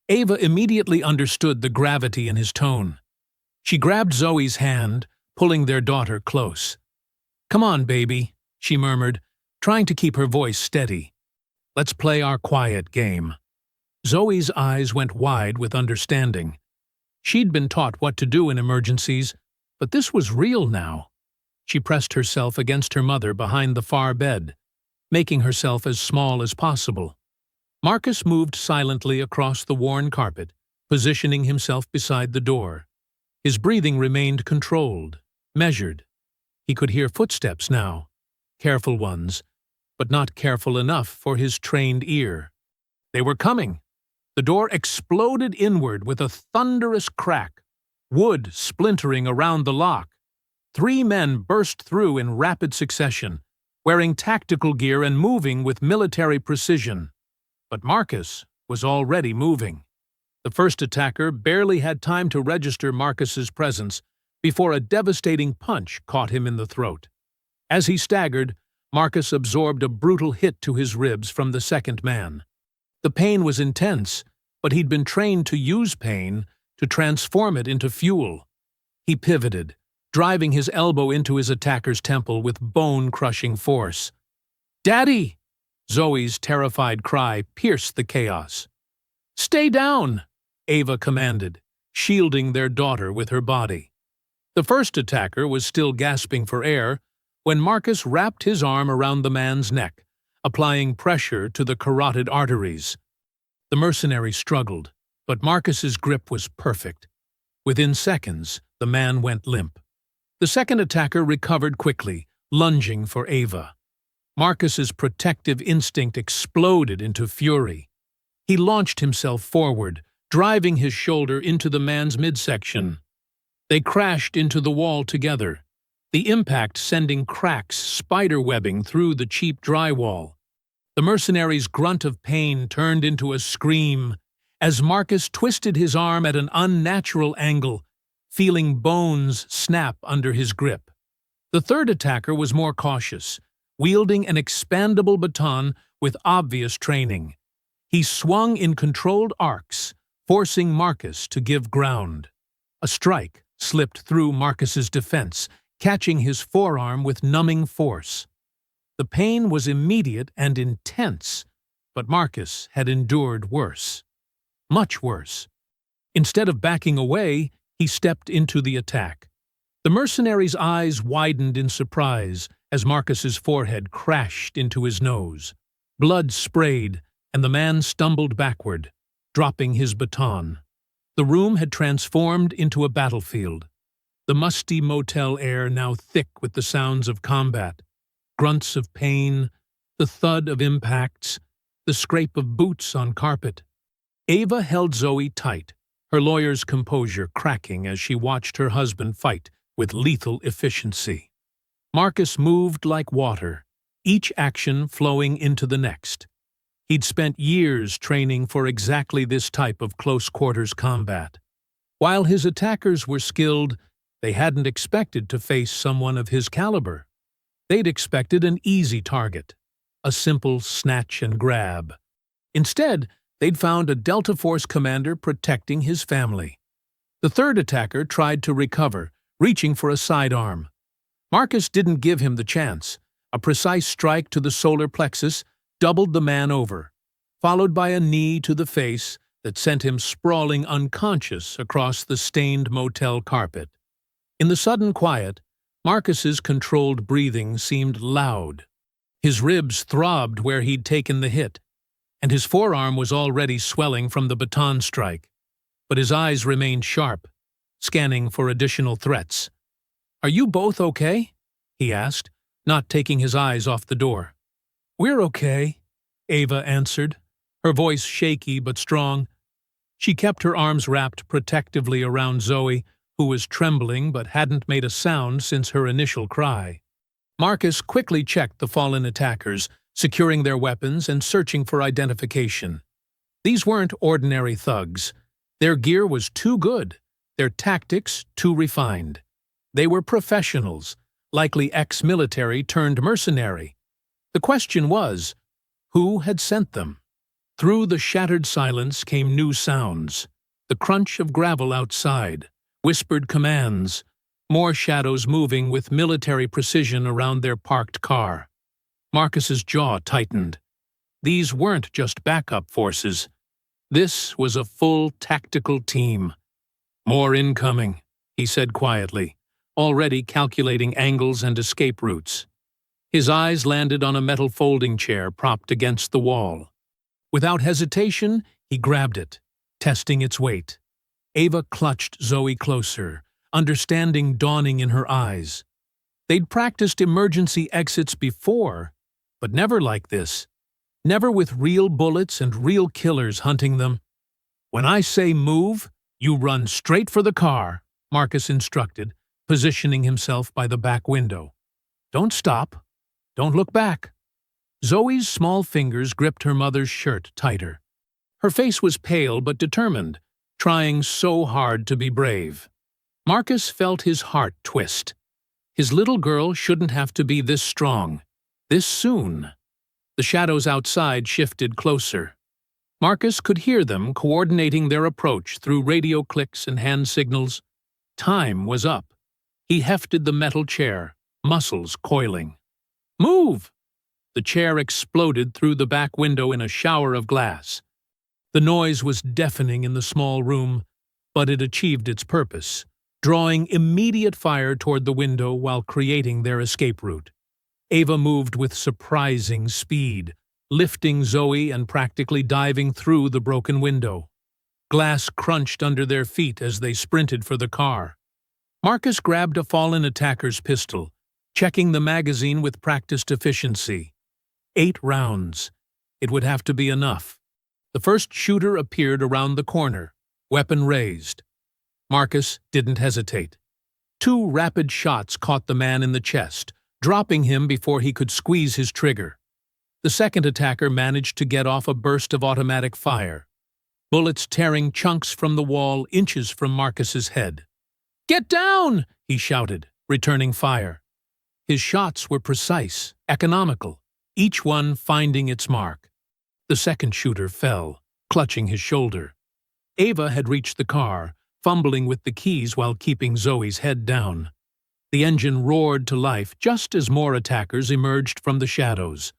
Ava immediately understood the gravity in his tone. She grabbed Zoe's hand, pulling their daughter close. "Come on, baby," she murmured, trying to keep her voice steady. "Let's play our quiet game." Zoe's eyes went wide with understanding. She'd been taught what to do in emergencies, but this was real now. She pressed herself against her mother behind the far bed, making herself as small as possible. Marcus moved silently across the worn carpet, positioning himself beside the door. His breathing remained controlled, measured. He could hear footsteps now, careful ones, but not careful enough for his trained ear. They were coming. The door exploded inward with a thunderous crack, wood splintering around the lock. 3 men burst through in rapid succession, wearing tactical gear and moving with military precision. But Marcus was already moving. The first attacker barely had time to register Marcus's presence before a devastating punch caught him in the throat. As he staggered, Marcus absorbed a brutal hit to his ribs from the second man. The pain was intense, but he'd been trained to use pain to transform it into fuel. He pivoted, driving his elbow into his attacker's temple with bone-crushing force. "Daddy!" Zoe's terrified cry pierced the chaos. "Stay down!" Ava commanded, shielding their daughter with her body. The first attacker was still gasping for air when Marcus wrapped his arm around the man's neck, applying pressure to the carotid arteries. The mercenary struggled, but Marcus's grip was perfect. Within seconds, the man went limp. The second attacker recovered quickly, lunging for Ava. Marcus's protective instinct exploded into fury. He launched himself forward, driving his shoulder into the man's midsection. They crashed into the wall together, the impact sending cracks spiderwebbing through the cheap drywall. The mercenary's grunt of pain turned into a scream as Marcus twisted his arm at an unnatural angle, feeling bones snap under his grip. The third attacker was more cautious, wielding an expandable baton with obvious training. He swung in controlled arcs, forcing Marcus to give ground. A strike slipped through Marcus's defense, catching his forearm with numbing force. The pain was immediate and intense, but Marcus had endured worse. Much worse. Instead of backing away, he stepped into the attack. The mercenary's eyes widened in surprise as Marcus's forehead crashed into his nose. Blood sprayed, and the man stumbled backward, dropping his baton. The room had transformed into a battlefield. The musty motel air now thick with the sounds of combat. Grunts of pain, the thud of impacts, the scrape of boots on carpet. Ava held Zoe tight, her lawyer's composure cracking as she watched her husband fight with lethal efficiency. Marcus moved like water, each action flowing into the next. He'd spent years training for exactly this type of close-quarters combat. While his attackers were skilled, they hadn't expected to face someone of his caliber. They'd expected an easy target, a simple snatch and grab. Instead, they'd found a Delta Force commander protecting his family. The third attacker tried to recover, reaching for a sidearm. Marcus didn't give him the chance. A precise strike to the solar plexus doubled the man over, followed by a knee to the face that sent him sprawling unconscious across the stained motel carpet. In the sudden quiet, Marcus's controlled breathing seemed loud. His ribs throbbed where he'd taken the hit, and his forearm was already swelling from the baton strike. But his eyes remained sharp, scanning for additional threats. "Are you both okay?" he asked, not taking his eyes off the door. "We're okay," Ava answered, her voice shaky but strong. She kept her arms wrapped protectively around Zoe, who was trembling but hadn't made a sound since her initial cry. Marcus quickly checked the fallen attackers, securing their weapons and searching for identification. These weren't ordinary thugs. Their gear was too good, their tactics too refined. They were professionals, likely ex-military turned mercenary. The question was, who had sent them? Through the shattered silence came new sounds. The crunch of gravel outside, whispered commands, more shadows moving with military precision around their parked car. Marcus's jaw tightened. These weren't just backup forces. This was a full tactical team. "More incoming," he said quietly, already calculating angles and escape routes. His eyes landed on a metal folding chair propped against the wall. Without hesitation, he grabbed it, testing its weight. Ava clutched Zoe closer, understanding dawning in her eyes. They'd practiced emergency exits before, but never like this. Never with real bullets and real killers hunting them. "When I say move, you run straight for the car," Marcus instructed, positioning himself by the back window. "Don't stop. Don't look back." Zoe's small fingers gripped her mother's shirt tighter. Her face was pale but determined, trying so hard to be brave. Marcus felt his heart twist. His little girl shouldn't have to be this strong, this soon. The shadows outside shifted closer. Marcus could hear them coordinating their approach through radio clicks and hand signals. Time was up. He hefted the metal chair, muscles coiling. "Move!" The chair exploded through the back window in a shower of glass. The noise was deafening in the small room, but it achieved its purpose, drawing immediate fire toward the window while creating their escape route. Ava moved with surprising speed, lifting Zoe and practically diving through the broken window. Glass crunched under their feet as they sprinted for the car. Marcus grabbed a fallen attacker's pistol, checking the magazine with practiced efficiency. 8 rounds. It would have to be enough. The first shooter appeared around the corner, weapon raised. Marcus didn't hesitate. 2 rapid shots caught the man in the chest, dropping him before he could squeeze his trigger. The second attacker managed to get off a burst of automatic fire, bullets tearing chunks from the wall inches from Marcus's head. "Get down!" he shouted, returning fire. His shots were precise, economical, each one finding its mark. The second shooter fell, clutching his shoulder. Ava had reached the car, fumbling with the keys while keeping Zoe's head down. The engine roared to life just as more attackers emerged from the shadows.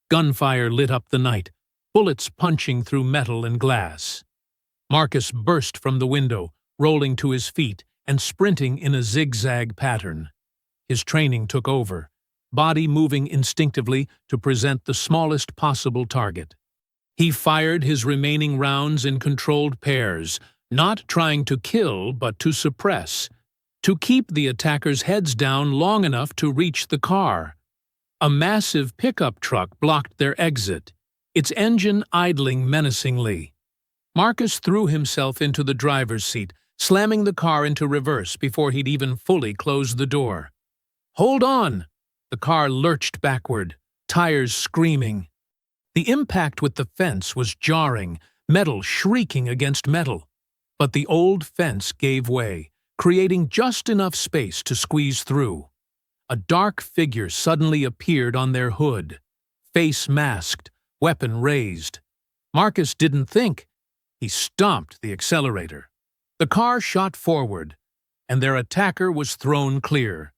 Gunfire lit up the night, bullets punching through metal and glass. Marcus burst from the window, rolling to his feet and sprinting in a zigzag pattern. His training took over, body moving instinctively to present the smallest possible target. He fired his remaining rounds in controlled pairs, not trying to kill but to suppress, to keep the attackers' heads down long enough to reach the car. A massive pickup truck blocked their exit, its engine idling menacingly. Marcus threw himself into the driver's seat, slamming the car into reverse before he'd even fully closed the door. "Hold on!" The car lurched backward, tires screaming. The impact with the fence was jarring, metal shrieking against metal. But the old fence gave way, creating just enough space to squeeze through. A dark figure suddenly appeared on their hood, face masked, weapon raised. Marcus didn't think. He stomped the accelerator. The car shot forward, and their attacker was thrown clear,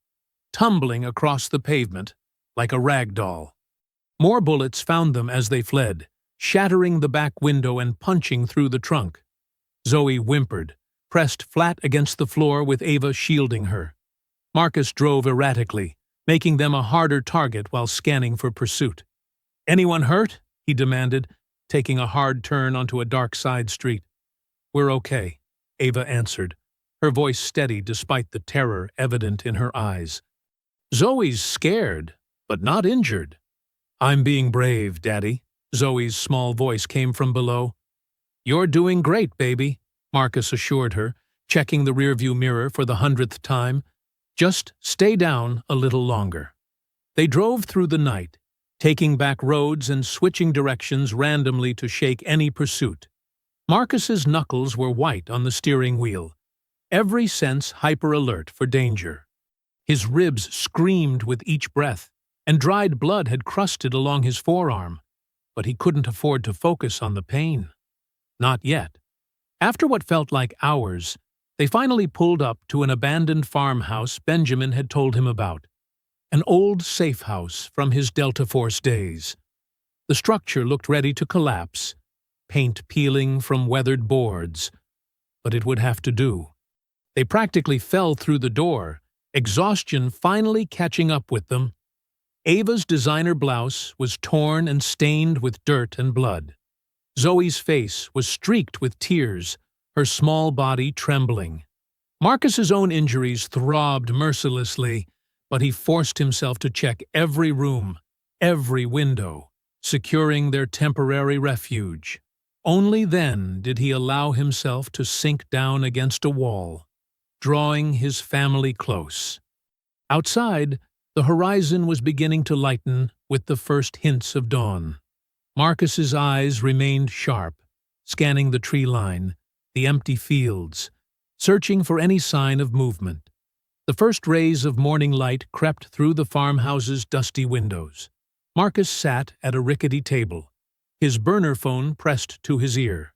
tumbling across the pavement like a rag doll. More bullets found them as they fled, shattering the back window and punching through the trunk. Zoe whimpered, pressed flat against the floor with Ava shielding her. Marcus drove erratically, making them a harder target while scanning for pursuit. "Anyone hurt?" he demanded, taking a hard turn onto a dark side street. "We're okay," Ava answered, her voice steady despite the terror evident in her eyes. "Zoe's scared, but not injured." "I'm being brave, Daddy," Zoe's small voice came from below. "You're doing great, baby," Marcus assured her, checking the rearview mirror for the 100th time. "Just stay down a little longer." They drove through the night, taking back roads and switching directions randomly to shake any pursuit. Marcus's knuckles were white on the steering wheel, every sense hyper-alert for danger. His ribs screamed with each breath, and dried blood had crusted along his forearm, but he couldn't afford to focus on the pain. Not yet. After what felt like hours, they finally pulled up to an abandoned farmhouse Benjamin had told him about. An old safe house from his Delta Force days. The structure looked ready to collapse, paint peeling from weathered boards. But it would have to do. They practically fell through the door, exhaustion finally catching up with them. Ava's designer blouse was torn and stained with dirt and blood. Zoe's face was streaked with tears, her small body trembling. Marcus's own injuries throbbed mercilessly, but he forced himself to check every room, every window, securing their temporary refuge. Only then did he allow himself to sink down against a wall, drawing his family close. Outside, the horizon was beginning to lighten with the first hints of dawn. Marcus's eyes remained sharp, scanning the tree line, the empty fields, searching for any sign of movement. The first rays of morning light crept through the farmhouse's dusty windows. Marcus sat at a rickety table, his burner phone pressed to his ear.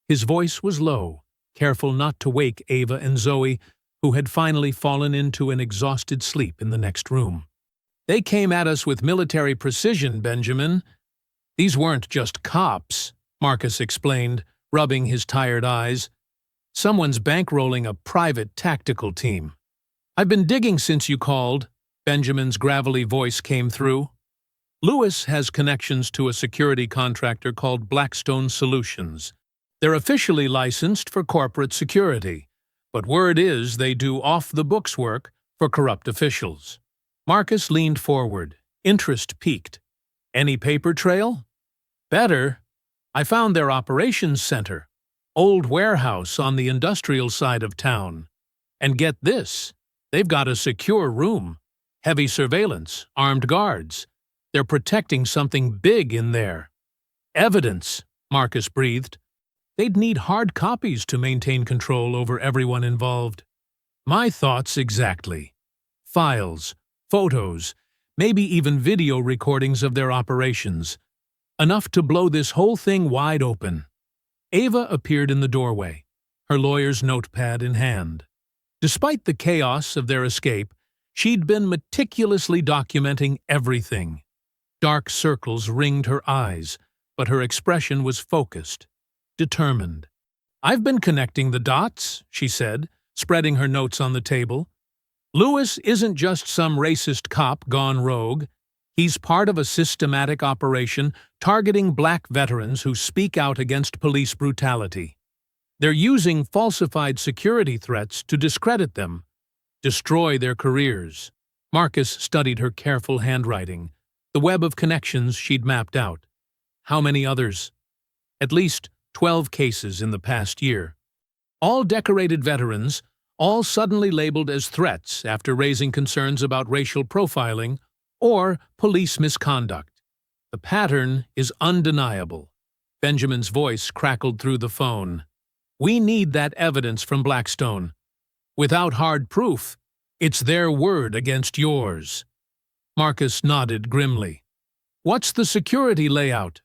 His voice was low, careful not to wake Ava and Zoe, who had finally fallen into an exhausted sleep in the next room. "They came at us with military precision, Benjamin. These weren't just cops," Marcus explained, rubbing his tired eyes. "Someone's bankrolling a private tactical team." "I've been digging since you called," Benjamin's gravelly voice came through. "Lewis has connections to a security contractor called Blackstone Solutions. They're officially licensed for corporate security, but word is they do off-the-books work for corrupt officials." Marcus leaned forward, interest piqued. "Any paper trail?" "Better. I found their operations center, old warehouse on the industrial side of town. And get this, they've got a secure room, heavy surveillance, armed guards. They're protecting something big in there." "Evidence," Marcus breathed. "They'd need hard copies to maintain control over everyone involved." "My thoughts exactly. Files, photos, maybe even video recordings of their operations. Enough to blow this whole thing wide open." Ava appeared in the doorway, her lawyer's notepad in hand. Despite the chaos of their escape, she'd been meticulously documenting everything. Dark circles ringed her eyes, but her expression was focused, determined. "I've been connecting the dots," she said, spreading her notes on the table. "Lewis isn't just some racist cop gone rogue. He's part of a systematic operation targeting black veterans who speak out against police brutality. They're using falsified security threats to discredit them, destroy their careers." Marcus studied her careful handwriting, the web of connections she'd mapped out. How many others? At least 12 cases in the past year. All decorated veterans, all suddenly labeled as threats after raising concerns about racial profiling or police misconduct. The pattern is undeniable. Benjamin's voice crackled through the phone. "We need that evidence from Blackstone. Without hard proof, it's their word against yours." Marcus nodded grimly. "What's the security layout?"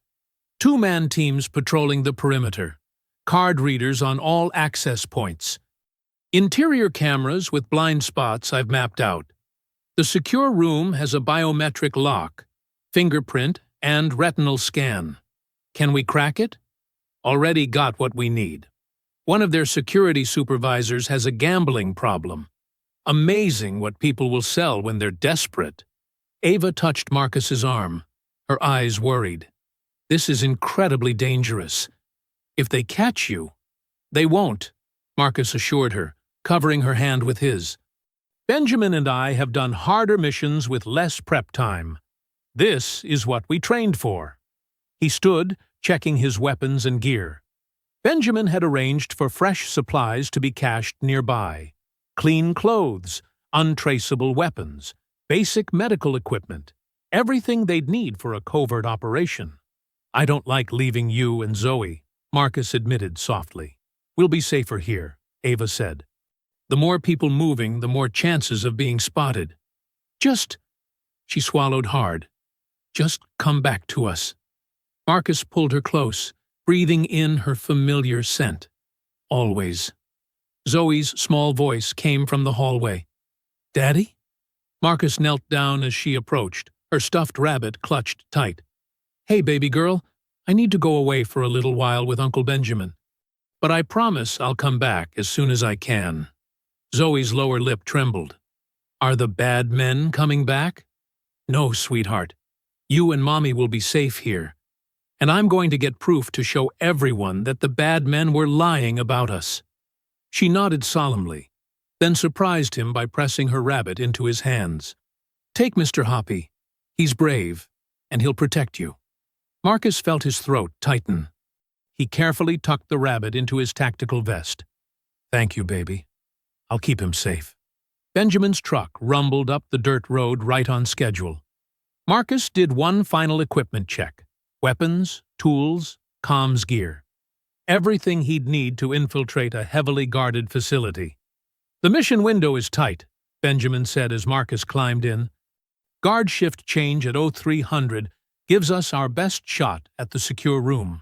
"Two-man teams patrolling the perimeter. Card readers on all access points. Interior cameras with blind spots I've mapped out. The secure room has a biometric lock, fingerprint, and retinal scan. Can we crack it?" "Already got what we need. One of their security supervisors has a gambling problem. Amazing what people will sell when they're desperate." Ava touched Marcus's arm, her eyes worried. This is incredibly dangerous. If they catch you, they won't, Marcus assured her, covering her hand with his. Benjamin and I have done harder missions with less prep time. This is what we trained for. He stood, checking his weapons and gear. Benjamin had arranged for fresh supplies to be cached nearby. Clean clothes, untraceable weapons, basic medical equipment, everything they'd need for a covert operation. I don't like leaving you and Zoe, Marcus admitted softly. We'll be safer here, Ava said. The more people moving, the more chances of being spotted. She swallowed hard. Just come back to us. Marcus pulled her close, breathing in her familiar scent. Always. Zoe's small voice came from the hallway. Daddy? Marcus knelt down as she approached, her stuffed rabbit clutched tight. Hey, baby girl, I need to go away for a little while with Uncle Benjamin. But I promise I'll come back as soon as I can. Zoe's lower lip trembled. Are the bad men coming back? No, sweetheart. You and Mommy will be safe here. And I'm going to get proof to show everyone that the bad men were lying about us. She nodded solemnly, then surprised him by pressing her rabbit into his hands. Take Mr. Hoppy. He's brave, and he'll protect you. Marcus felt his throat tighten. He carefully tucked the rabbit into his tactical vest. Thank you, baby. I'll keep him safe. Benjamin's truck rumbled up the dirt road right on schedule. Marcus did one final equipment check. Weapons, tools, comms gear. Everything he'd need to infiltrate a heavily guarded facility. The mission window is tight, Benjamin said as Marcus climbed in. Guard shift change at 0300 gives us our best shot at the secure room.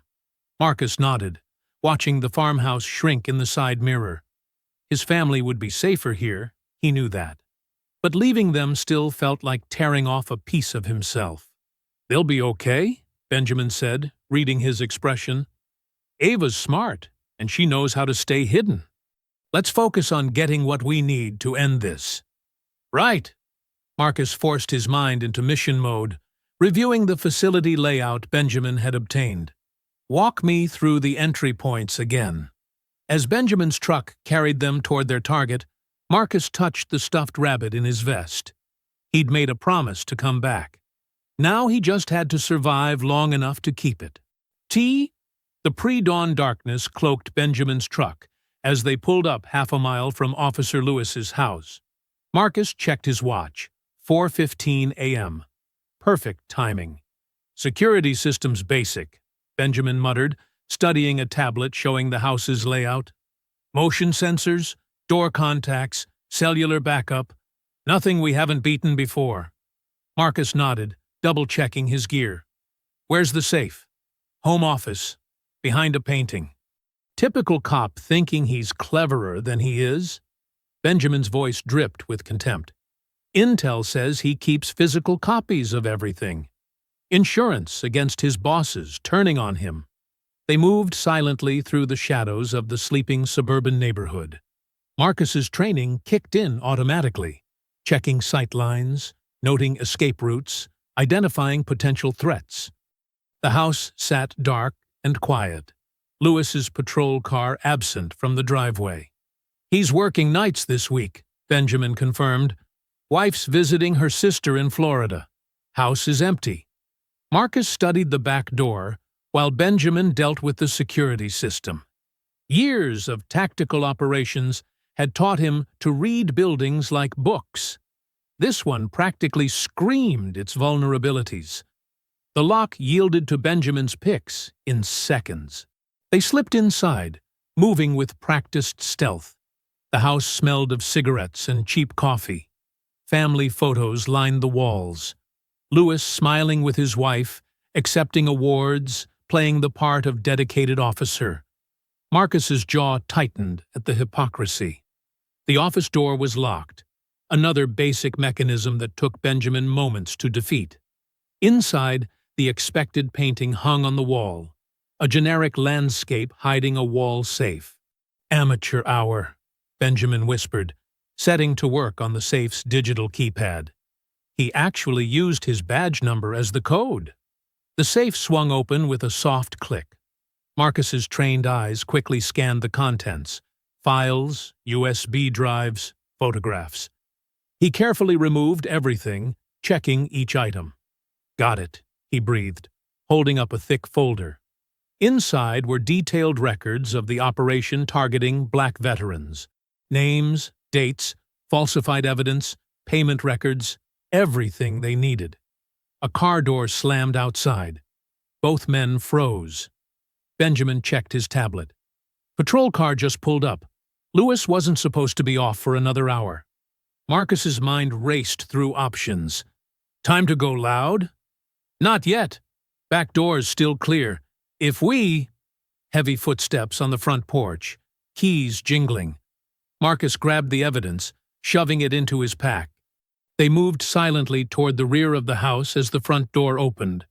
Marcus nodded, watching the farmhouse shrink in the side mirror. His family would be safer here, he knew that. But leaving them still felt like tearing off a piece of himself. They'll be okay, Benjamin said, reading his expression. Ava's smart, and she knows how to stay hidden. Let's focus on getting what we need to end this. Right. Marcus forced his mind into mission mode, reviewing the facility layout Benjamin had obtained. Walk me through the entry points again. As Benjamin's truck carried them toward their target, Marcus touched the stuffed rabbit in his vest. He'd made a promise to come back. Now he just had to survive long enough to keep it. The pre-dawn darkness cloaked Benjamin's truck as they pulled up half a mile from Officer Lewis's house. Marcus checked his watch. 4:15 a.m. Perfect timing. Security systems basic, Benjamin muttered, studying a tablet showing the house's layout. Motion sensors, door contacts, cellular backup. Nothing we haven't beaten before. Marcus nodded, double-checking his gear. Where's the safe? Home office. Behind a painting. Typical cop thinking he's cleverer than he is? Benjamin's voice dripped with contempt. Intel says he keeps physical copies of everything. Insurance against his bosses turning on him. They moved silently through the shadows of the sleeping suburban neighborhood. Marcus's training kicked in automatically, checking sight lines, noting escape routes, identifying potential threats. The house sat dark and quiet, Lewis's patrol car absent from the driveway. He's working nights this week, Benjamin confirmed. Wife's visiting her sister in Florida. House is empty. Marcus studied the back door while Benjamin dealt with the security system. Years of tactical operations had taught him to read buildings like books. This one practically screamed its vulnerabilities. The lock yielded to Benjamin's picks in seconds. They slipped inside, moving with practiced stealth. The house smelled of cigarettes and cheap coffee. Family photos lined the walls. Lewis smiling with his wife, accepting awards, playing the part of dedicated officer. Marcus's jaw tightened at the hypocrisy. The office door was locked, another basic mechanism that took Benjamin moments to defeat. Inside, the expected painting hung on the wall, a generic landscape hiding a wall safe. Amateur hour, Benjamin whispered, setting to work on the safe's digital keypad. He actually used his badge number as the code. The safe swung open with a soft click. Marcus's trained eyes quickly scanned the contents: files, USB drives, photographs. He carefully removed everything, checking each item. "Got it," he breathed, holding up a thick folder. Inside were detailed records of the operation targeting black veterans. Names, dates, falsified evidence, payment records, everything they needed. A car door slammed outside. Both men froze. Benjamin checked his tablet. Patrol car just pulled up. Lewis wasn't supposed to be off for another hour. Marcus's mind raced through options. Time to go loud? Not yet. Back door's still clear. If we... Heavy footsteps on the front porch, keys jingling. Marcus grabbed the evidence, shoving it into his pack. They moved silently toward the rear of the house as the front door opened.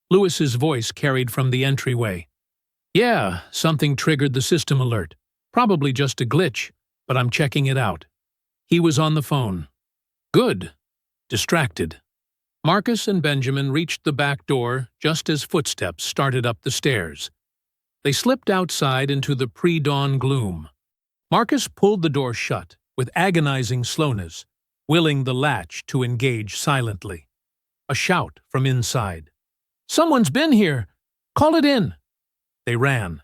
Lewis's voice carried from the entryway. "Yeah, something triggered the system alert. Probably just a glitch, but I'm checking it out." He was on the phone. "Good." Distracted. Marcus and Benjamin reached the back door just as footsteps started up the stairs. They slipped outside into the pre-dawn gloom. Marcus pulled the door shut with agonizing slowness, willing the latch to engage silently. A shout from inside. "Someone's been here! Call it in!" They ran.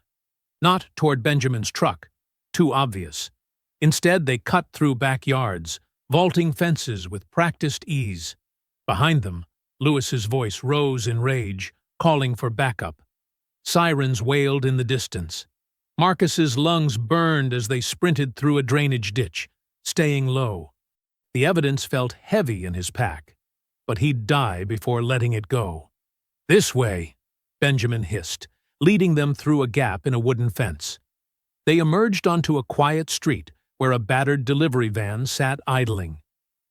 Not toward Benjamin's truck. Too obvious. Instead, they cut through backyards, vaulting fences with practiced ease. Behind them, Lewis's voice rose in rage, calling for backup. Sirens wailed in the distance. Marcus's lungs burned as they sprinted through a drainage ditch, staying low. The evidence felt heavy in his pack, but he'd die before letting it go. "This way," Benjamin hissed, leading them through a gap in a wooden fence. They emerged onto a quiet street where a battered delivery van sat idling.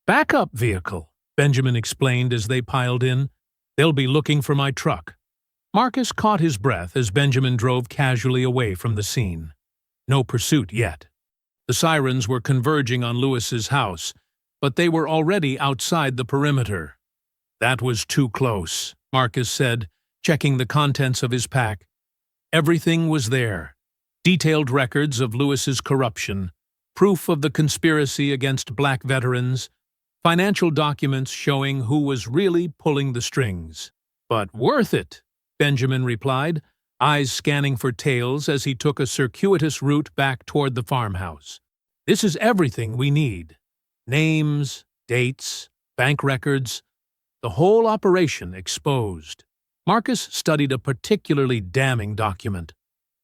"Backup vehicle," Benjamin explained as they piled in. "They'll be looking for my truck." Marcus caught his breath as Benjamin drove casually away from the scene. No pursuit yet. The sirens were converging on Lewis's house, but they were already outside the perimeter. "That was too close," Marcus said, checking the contents of his pack. Everything was there. Detailed records of Lewis's corruption, proof of the conspiracy against black veterans, financial documents showing who was really pulling the strings. "But worth it," Benjamin replied, eyes scanning for tails as he took a circuitous route back toward the farmhouse. "This is everything we need. Names, dates, bank records, the whole operation exposed." Marcus studied a particularly damning document,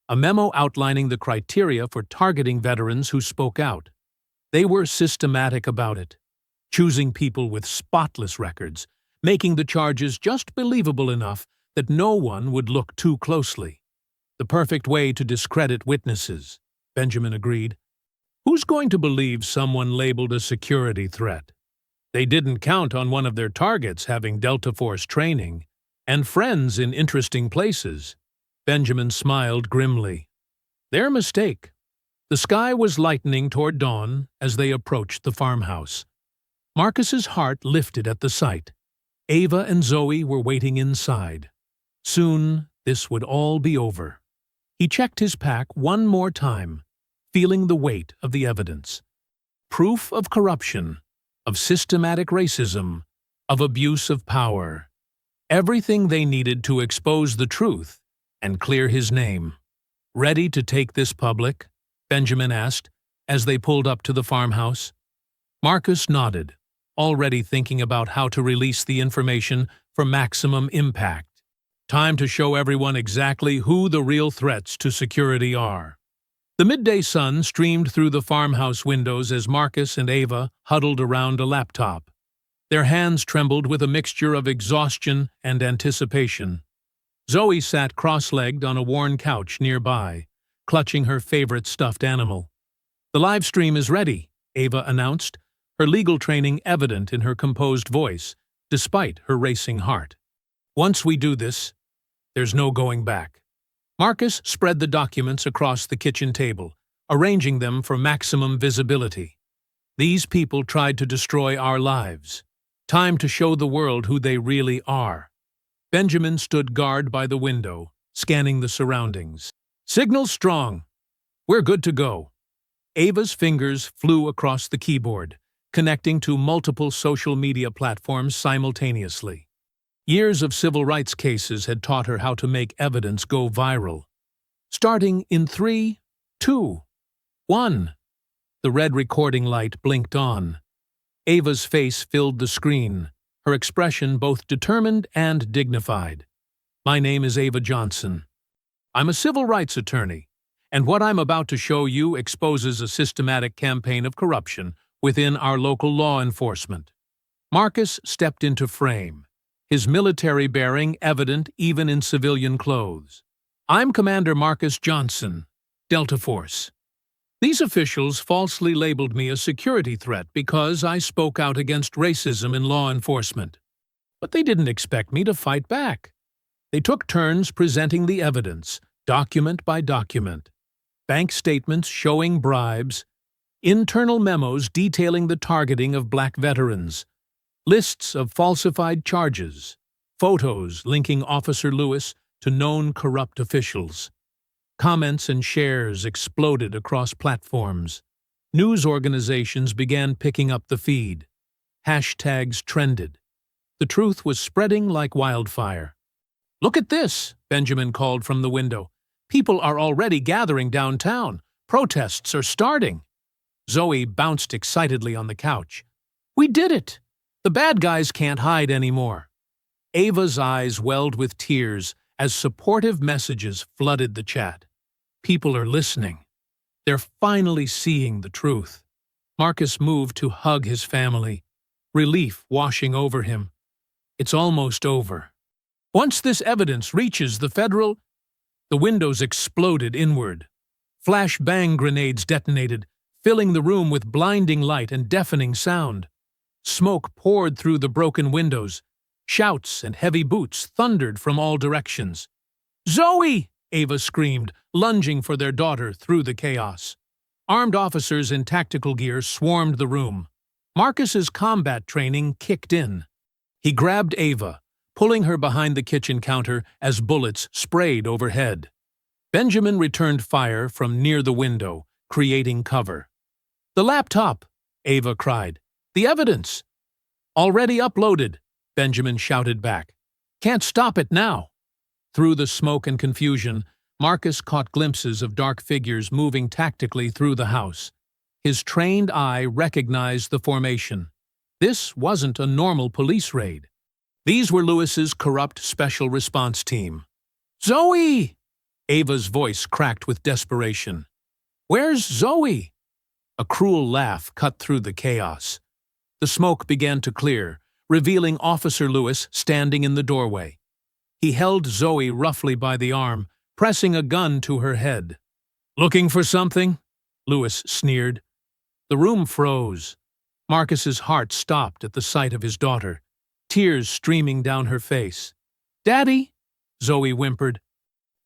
a memo outlining the criteria for targeting veterans who spoke out. They were systematic about it, choosing people with spotless records, making the charges just believable enough that no one would look too closely. "The perfect way to discredit witnesses," Benjamin agreed. "Who's going to believe someone labeled a security threat? They didn't count on one of their targets having Delta Force training and friends in interesting places." Benjamin smiled grimly. Their mistake. The sky was lightening toward dawn as they approached the farmhouse. Marcus's heart lifted at the sight. Ava and Zoe were waiting inside. Soon, this would all be over. He checked his pack one more time, feeling the weight of the evidence. Proof of corruption, of systematic racism, of abuse of power. Everything they needed to expose the truth and clear his name. "Ready to take this public?" Benjamin asked, as they pulled up to the farmhouse. Marcus nodded, already thinking about how to release the information for maximum impact. Time to show everyone exactly who the real threats to security are. The midday sun streamed through the farmhouse windows as Marcus and Ava huddled around a laptop. Their hands trembled with a mixture of exhaustion and anticipation. Zoe sat cross-legged on a worn couch nearby, clutching her favorite stuffed animal. "The live stream is ready," Ava announced, her legal training evident in her composed voice, despite her racing heart. "Once we do this, there's no going back." Marcus spread the documents across the kitchen table, arranging them for maximum visibility. "These people tried to destroy our lives. Time to show the world who they really are." Benjamin stood guard by the window, scanning the surroundings. "Signal strong. We're good to go." Ava's fingers flew across the keyboard, connecting to multiple social media platforms simultaneously. Years of civil rights cases had taught her how to make evidence go viral. Starting in 3, 2, 1. The red recording light blinked on. Ava's face filled the screen, her expression both determined and dignified. "My name is Ava Johnson. I'm a civil rights attorney, and what I'm about to show you exposes a systematic campaign of corruption within our local law enforcement." Marcus stepped into frame, his military bearing evident even in civilian clothes. "I'm Commander Marcus Johnson, Delta Force. These officials falsely labeled me a security threat because I spoke out against racism in law enforcement. But they didn't expect me to fight back. They took turns presenting the evidence, document by document. Bank statements showing bribes, internal memos detailing the targeting of black veterans, lists of falsified charges, photos linking Officer Lewis to known corrupt officials. Comments and shares exploded across platforms. News organizations began picking up the feed. Hashtags trended. The truth was spreading like wildfire. "Look at this," Benjamin called from the window. "People are already gathering downtown. Protests are starting." Zoe bounced excitedly on the couch. "We did it! The bad guys can't hide anymore." Ava's eyes welled with tears as supportive messages flooded the chat. People are listening. They're finally seeing the truth. Marcus moved to hug his family, relief washing over him. It's almost over. Once this evidence reaches the federal... The windows exploded inward. Flash-bang grenades detonated, filling the room with blinding light and deafening sound. Smoke poured through the broken windows. Shouts and heavy boots thundered from all directions. "Zoe!" Ava screamed, lunging for their daughter through the chaos. Armed officers in tactical gear swarmed the room. Marcus's combat training kicked in. He grabbed Ava, pulling her behind the kitchen counter as bullets sprayed overhead. Benjamin returned fire from near the window, creating cover. "The laptop!" Ava cried. "The evidence!" "Already uploaded," Benjamin shouted back. "Can't stop it now." Through the smoke and confusion, Marcus caught glimpses of dark figures moving tactically through the house. His trained eye recognized the formation. This wasn't a normal police raid. These were Lewis's corrupt special response team. "Zoe!" Ava's voice cracked with desperation. "Where's Zoe?" A cruel laugh cut through the chaos. The smoke began to clear, revealing Officer Lewis standing in the doorway. He held Zoe roughly by the arm, pressing a gun to her head. "Looking for something?" Lewis sneered. The room froze. Marcus's heart stopped at the sight of his daughter, tears streaming down her face. "Daddy!" Zoe whimpered.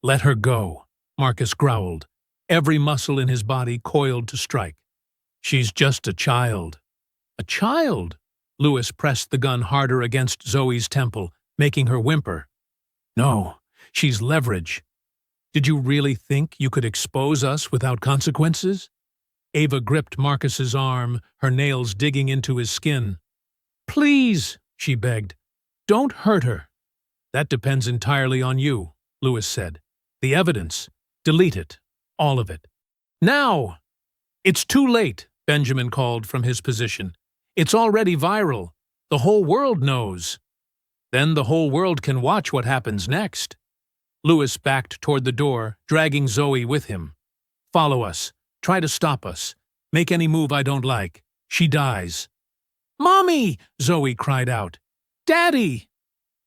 "Let her go," Marcus growled, every muscle in his body coiled to strike. "She's just a child." "A child?" Lewis pressed the gun harder against Zoe's temple, making her whimper. "No, she's leverage. Did you really think you could expose us without consequences?" Ava gripped Marcus's arm, her nails digging into his skin. "Please," she begged, "don't hurt her." "That depends entirely on you," Lewis said. "The evidence. Delete it. All of it. Now!" "It's too late," Benjamin called from his position. "It's already viral. The whole world knows." "Then the whole world can watch what happens next." Lewis backed toward the door, dragging Zoe with him. "Follow us. Try to stop us. Make any move I don't like. She dies." "Mommy!" Zoe cried out. "Daddy!"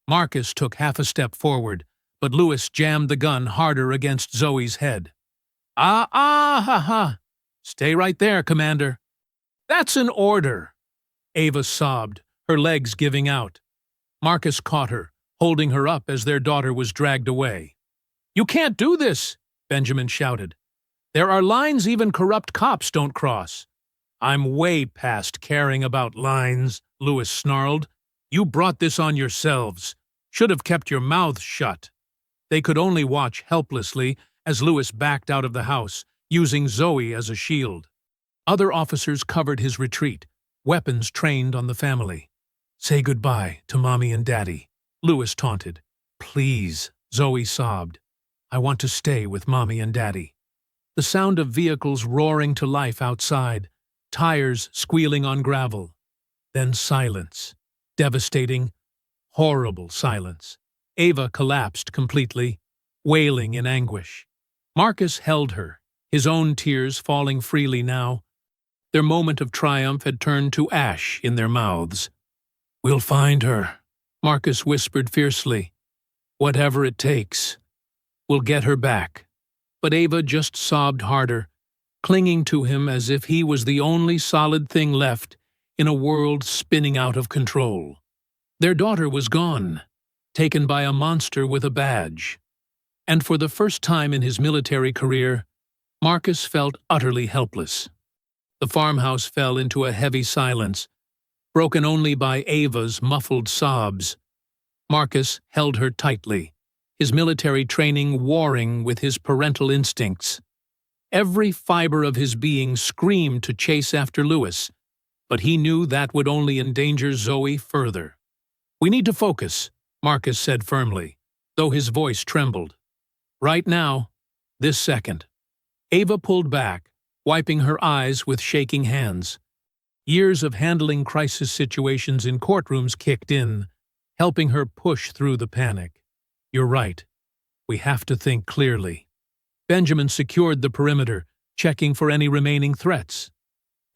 Marcus took half a step forward, but Lewis jammed the gun harder against Zoe's head. Ha. Stay right there, Commander." "That's an order." Ava sobbed, her legs giving out. Marcus caught her, holding her up as their daughter was dragged away. "You can't do this," Benjamin shouted. "There are lines even corrupt cops don't cross." "I'm way past caring about lines," Lewis snarled. "You brought this on yourselves. Should have kept your mouths shut. They could only watch helplessly as Lewis backed out of the house, using Zoe as a shield. Other officers covered his retreat, weapons trained on the family. "Say goodbye to Mommy and Daddy," Lewis taunted. "Please," Zoe sobbed. "I want to stay with Mommy and Daddy." The sound of vehicles roaring to life outside, tires squealing on gravel. Then silence. Devastating, horrible silence. Ava collapsed completely, wailing in anguish. Marcus held her, his own tears falling freely now. Their moment of triumph had turned to ash in their mouths. "We'll find her," Marcus whispered fiercely. "Whatever it takes. We'll get her back." But Ava just sobbed harder, clinging to him as if he was the only solid thing left in a world spinning out of control. Their daughter was gone, taken by a monster with a badge. And for the first time in his military career, Marcus felt utterly helpless. The farmhouse fell into a heavy silence, broken only by Ava's muffled sobs. Marcus held her tightly, his military training warring with his parental instincts. Every fiber of his being screamed to chase after Lewis, but he knew that would only endanger Zoe further. "We need to focus," Marcus said firmly, though his voice trembled. "Right now, this second." Ava pulled back, wiping her eyes with shaking hands. Years of handling crisis situations in courtrooms kicked in, helping her push through the panic. "You're right. We have to think clearly." Benjamin secured the perimeter, checking for any remaining threats.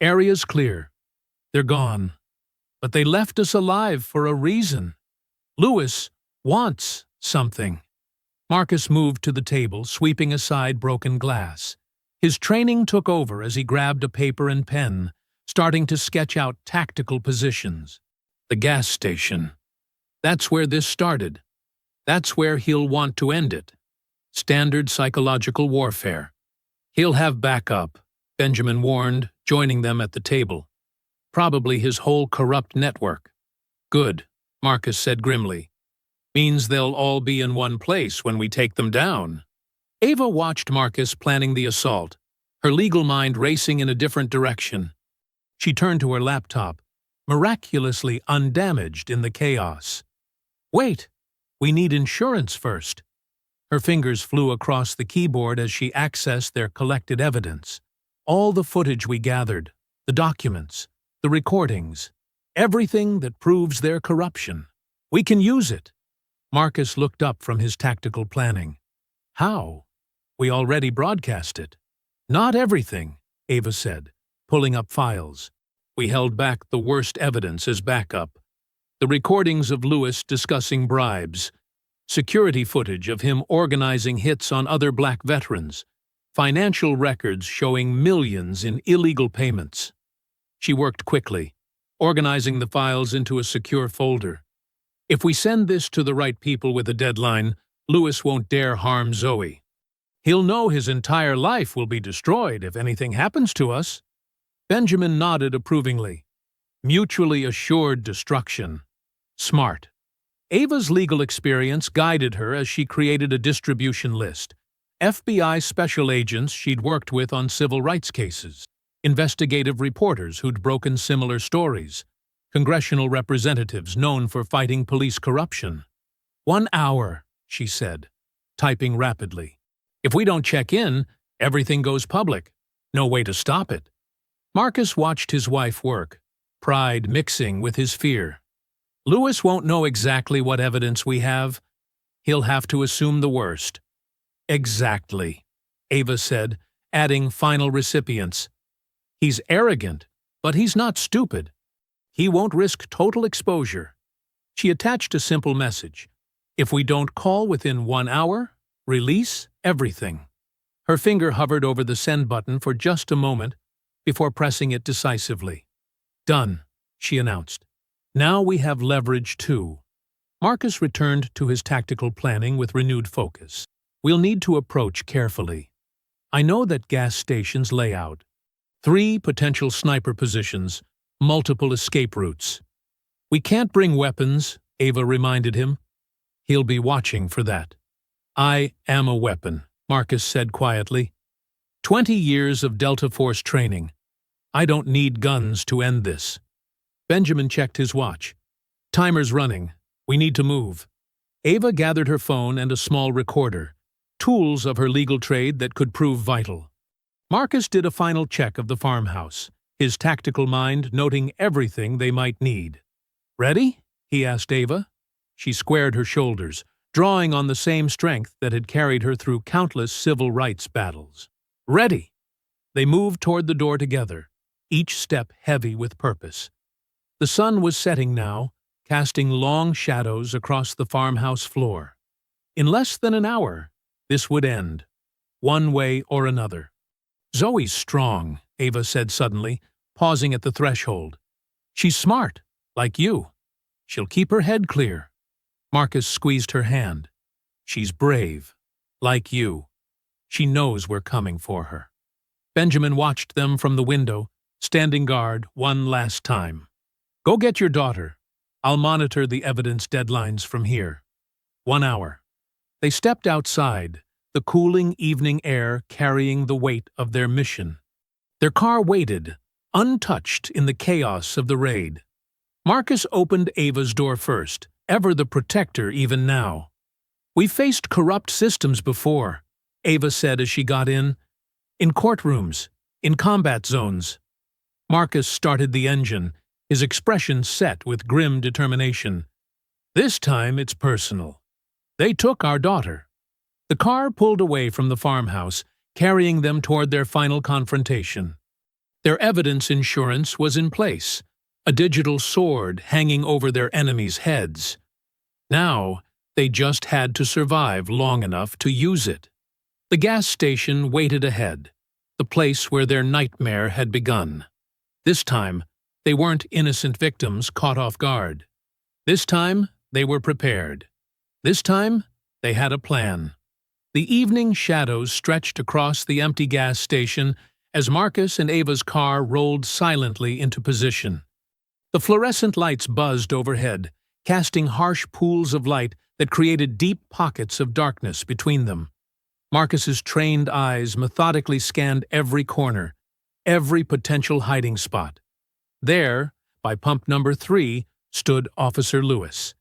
"Area's clear. They're gone. But they left us alive for a reason. Lewis wants something." Marcus moved to the table, sweeping aside broken glass. His training took over as he grabbed a paper and pen, starting to sketch out tactical positions. The gas station. That's where this started. That's where he'll want to end it. Standard psychological warfare. "He'll have backup," Benjamin warned, joining them at the table. "Probably his whole corrupt network." "Good," Marcus said grimly. "Means they'll all be in one place when we take them down." Ava watched Marcus planning the assault, her legal mind racing in a different direction. She turned to her laptop, miraculously undamaged in the chaos. "Wait, we need insurance first." Her fingers flew across the keyboard as she accessed their collected evidence. All the footage we gathered, the documents, the recordings, everything that proves their corruption. "We can use it." Marcus looked up from his tactical planning. "How?" "We already broadcast it." "Not everything," Ava said, pulling up files. "We held back the worst evidence as backup. The recordings of Lewis discussing bribes, security footage of him organizing hits on other black veterans, financial records showing millions in illegal payments." She worked quickly, organizing the files into a secure folder. "If we send this to the right people with a deadline, Lewis won't dare harm Zoe. He'll know his entire life will be destroyed if anything happens to us." Benjamin nodded approvingly. Mutually assured destruction. Smart. Ava's legal experience guided her as she created a distribution list. FBI special agents she'd worked with on civil rights cases, investigative reporters who'd broken similar stories, congressional representatives known for fighting police corruption. 1 hour, she said, typing rapidly. "If we don't check in, everything goes public. No way to stop it." Marcus watched his wife work, pride mixing with his fear. "Lewis won't know exactly what evidence we have. He'll have to assume the worst." "Exactly," Ava said, adding final recipients. "He's arrogant, but he's not stupid. He won't risk total exposure." She attached a simple message. "If we don't call within 1 hour, release everything." Her finger hovered over the send button for just a moment before pressing it decisively. "Done," she announced. "Now we have leverage too." Marcus returned to his tactical planning with renewed focus. "We'll need to approach carefully. I know that gas station's layout. 3 potential sniper positions, multiple escape routes. We can't bring weapons," Ava reminded him. He'll be watching for that. I am a weapon, Marcus said quietly. 20 years of Delta Force training. I don't need guns to end this. Benjamin checked his watch. Timer's running. We need to move. Ava gathered her phone and a small recorder, tools of her legal trade that could prove vital. Marcus did a final check of the farmhouse, his tactical mind noting everything they might need. Ready? He asked Ava. She squared her shoulders, drawing on the same strength that had carried her through countless civil rights battles. Ready! They moved toward the door together, each step heavy with purpose. The sun was setting now, casting long shadows across the farmhouse floor. In less than an hour, this would end, one way or another. Zoe's strong, Ava said suddenly, pausing at the threshold. She's smart, like you. She'll keep her head clear. Marcus squeezed her hand. She's brave, like you. She knows we're coming for her. Benjamin watched them from the window, standing guard one last time. Go get your daughter. I'll monitor the evidence deadlines from here. 1 hour. They stepped outside, the cooling evening air carrying the weight of their mission. Their car waited, untouched in the chaos of the raid. Marcus opened Ava's door first, ever the protector even now. We've faced corrupt systems before, Ava said as she got in courtrooms, in combat zones. Marcus started the engine, his expression set with grim determination. This time it's personal. They took our daughter. The car pulled away from the farmhouse, carrying them toward their final confrontation. Their evidence insurance was in place, a digital sword hanging over their enemies' heads. Now, they just had to survive long enough to use it. The gas station waited ahead, the place where their nightmare had begun. This time, they weren't innocent victims caught off guard. This time, they were prepared. This time, they had a plan. The evening shadows stretched across the empty gas station as Marcus and Ava's car rolled silently into position. The fluorescent lights buzzed overhead, casting harsh pools of light that created deep pockets of darkness between them. Marcus's trained eyes methodically scanned every corner, every potential hiding spot. There, by pump number 3, stood Officer Lewis.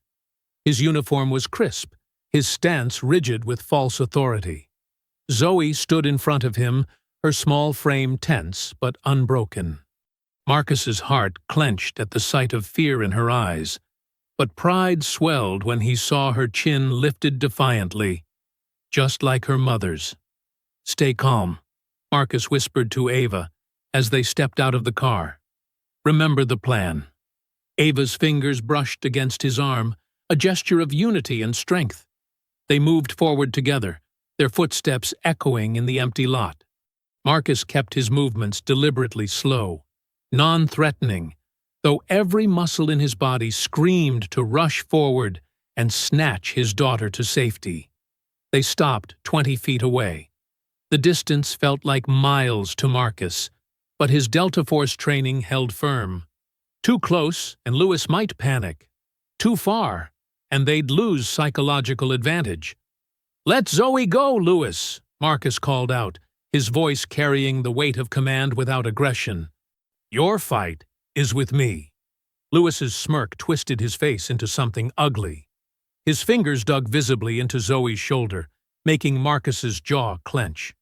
His uniform was crisp, his stance rigid with false authority. Zoe stood in front of him, her small frame tense but unbroken. Marcus's heart clenched at the sight of fear in her eyes, but pride swelled when he saw her chin lifted defiantly, just like her mother's. Stay calm, Marcus whispered to Ava as they stepped out of the car. Remember the plan. Ava's fingers brushed against his arm, a gesture of unity and strength. They moved forward together, their footsteps echoing in the empty lot. Marcus kept his movements deliberately slow, non-threatening, though every muscle in his body screamed to rush forward and snatch his daughter to safety. They stopped 20 feet away. The distance felt like miles to Marcus, but his Delta Force training held firm. Too close, and Lewis might panic. Too far, and they'd lose psychological advantage. "Let Zoe go, Lewis," Marcus called out, his voice carrying the weight of command without aggression. "Your fight is with me." Lewis's smirk twisted his face into something ugly. His fingers dug visibly into Zoe's shoulder, making Marcus's jaw clench.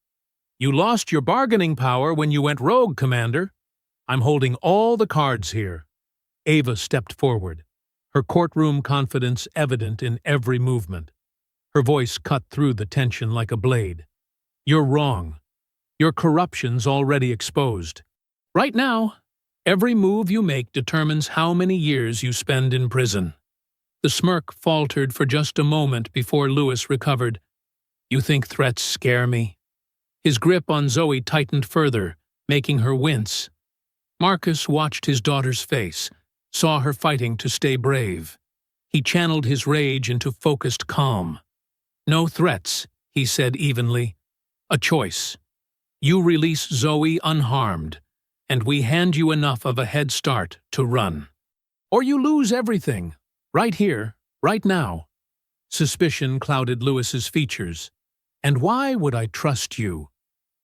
"You lost your bargaining power when you went rogue, Commander. I'm holding all the cards here." Ava stepped forward, her courtroom confidence evident in every movement. Her voice cut through the tension like a blade. "You're wrong. Your corruption's already exposed. Right now, every move you make determines how many years you spend in prison." The smirk faltered for just a moment before Lewis recovered. "You think threats scare me?" His grip on Zoe tightened further, making her wince. Marcus watched his daughter's face, saw her fighting to stay brave. He channeled his rage into focused calm. "No threats," he said evenly. "A choice. You release Zoe unharmed, and we hand you enough of a head start to run. Or you lose everything, right here, right now." Suspicion clouded Lewis's features. "And why would I trust you?"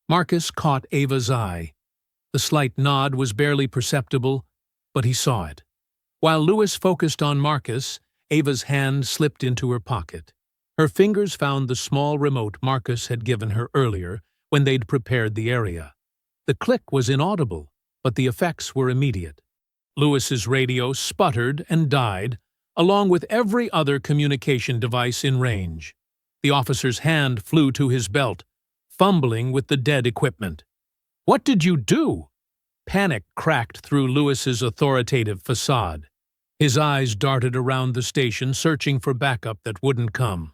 Marcus caught Ava's eye. The slight nod was barely perceptible, but he saw it. While Lewis focused on Marcus, Ava's hand slipped into her pocket. Her fingers found the small remote Marcus had given her earlier when they'd prepared the area. The click was inaudible, but the effects were immediate. Lewis's radio sputtered and died, along with every other communication device in range. The officer's hand flew to his belt, fumbling with the dead equipment. "What did you do?" Panic cracked through Lewis's authoritative facade. His eyes darted around the station, searching for backup that wouldn't come.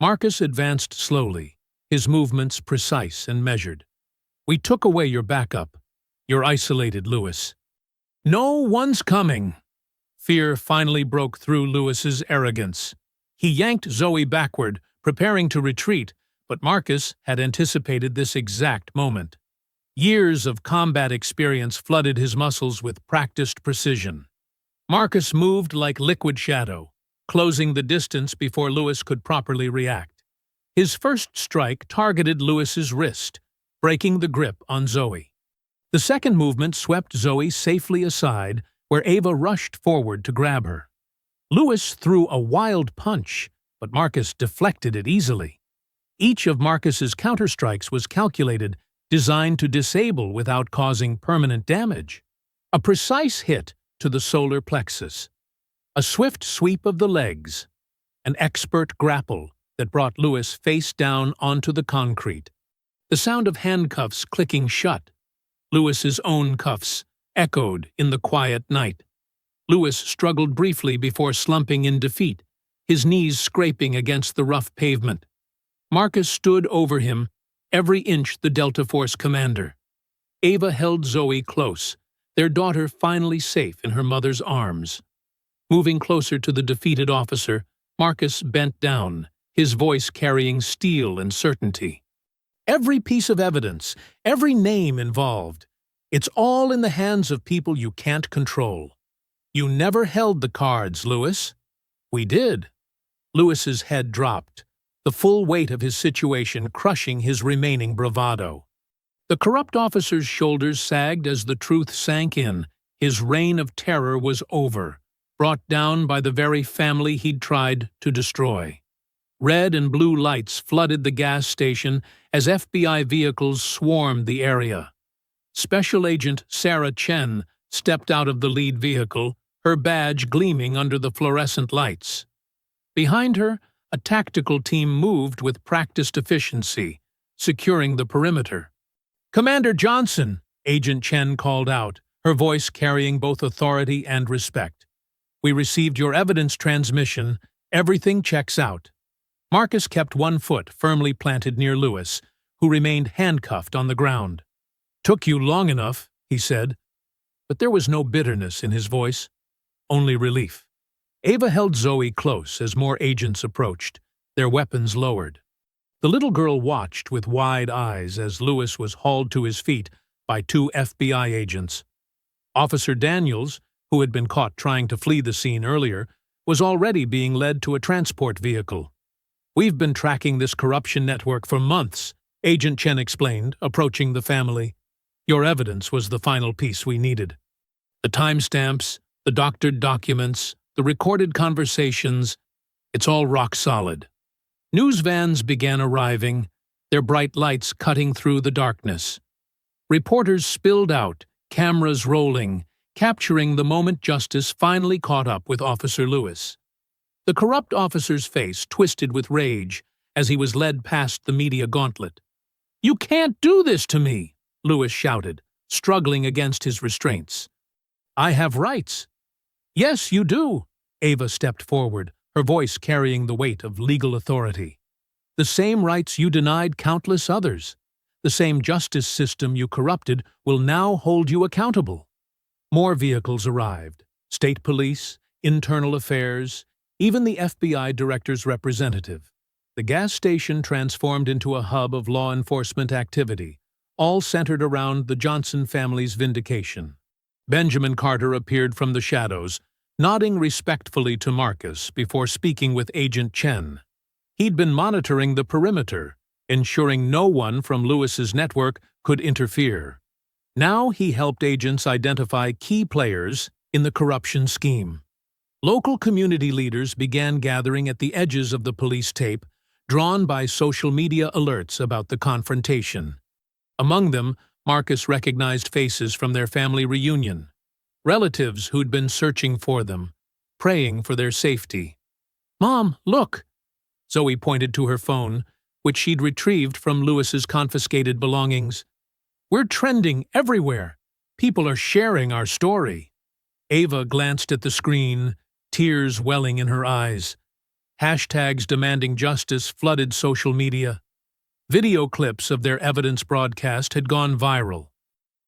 Marcus advanced slowly, his movements precise and measured. "We took away your backup. You're isolated, Lewis." "No one's coming." Fear finally broke through Lewis's arrogance. He yanked Zoe backward, preparing to retreat, but Marcus had anticipated this exact moment. Years of combat experience flooded his muscles with practiced precision. Marcus moved like liquid shadow, closing the distance before Lewis could properly react. His first strike targeted Lewis's wrist, breaking the grip on Zoe. The second movement swept Zoe safely aside, where Ava rushed forward to grab her. Lewis threw a wild punch, but Marcus deflected it easily. Each of Marcus's counterstrikes was calculated, designed to disable without causing permanent damage. A precise hit to the solar plexus, a swift sweep of the legs, an expert grapple that brought Lewis face down onto the concrete. The sound of handcuffs clicking shut, Lewis's own cuffs, echoed in the quiet night. Lewis struggled briefly before slumping in defeat, his knees scraping against the rough pavement. Marcus stood over him, every inch the Delta Force commander. Ava held Zoe close, their daughter finally safe in her mother's arms. Moving closer to the defeated officer, Marcus bent down, his voice carrying steel and certainty. "Every piece of evidence, every name involved, it's all in the hands of people you can't control. You never held the cards, Lewis." "We did." Lewis's head dropped, the full weight of his situation crushing his remaining bravado. The corrupt officer's shoulders sagged as the truth sank in. His reign of terror was over, brought down by the very family he'd tried to destroy. Red and blue lights flooded the gas station as FBI vehicles swarmed the area. Special Agent Sarah Chen stepped out of the lead vehicle, her badge gleaming under the fluorescent lights. Behind her, a tactical team moved with practiced efficiency, securing the perimeter. "Commander Johnson," Agent Chen called out, her voice carrying both authority and respect. "We received your evidence transmission. Everything checks out." Marcus kept one foot firmly planted near Lewis, who remained handcuffed on the ground. "Took you long enough," he said. But there was no bitterness in his voice, only relief. Ava held Zoe close as more agents approached, their weapons lowered. The little girl watched with wide eyes as Lewis was hauled to his feet by 2 FBI agents. Officer Daniels, who had been caught trying to flee the scene earlier, was already being led to a transport vehicle. "We've been tracking this corruption network for months," Agent Chen explained, approaching the family. "Your evidence was the final piece we needed. The timestamps, the doctored documents, the recorded conversations, it's all rock solid." News vans began arriving, their bright lights cutting through the darkness. Reporters spilled out, cameras rolling, capturing the moment justice finally caught up with Officer Lewis. The corrupt officer's face twisted with rage as he was led past the media gauntlet. "You can't do this to me," Lewis shouted, struggling against his restraints. "I have rights." "Yes, you do." Ava stepped forward, her voice carrying the weight of legal authority. "The same rights you denied countless others. The same justice system you corrupted will now hold you accountable." More vehicles arrived. State police, internal affairs, even the FBI director's representative. The gas station transformed into a hub of law enforcement activity, all centered around the Johnson family's vindication. Benjamin Carter appeared from the shadows, nodding respectfully to Marcus before speaking with Agent Chen. He'd been monitoring the perimeter, ensuring no one from Lewis's network could interfere. Now he helped agents identify key players in the corruption scheme. Local community leaders began gathering at the edges of the police tape, drawn by social media alerts about the confrontation. Among them, Marcus recognized faces from their family reunion, relatives who'd been searching for them, praying for their safety. "Mom, look!" Zoe pointed to her phone, which she'd retrieved from Lewis's confiscated belongings. "We're trending everywhere. People are sharing our story." Ava glanced at the screen, tears welling in her eyes. Hashtags demanding justice flooded social media. Video clips of their evidence broadcast had gone viral.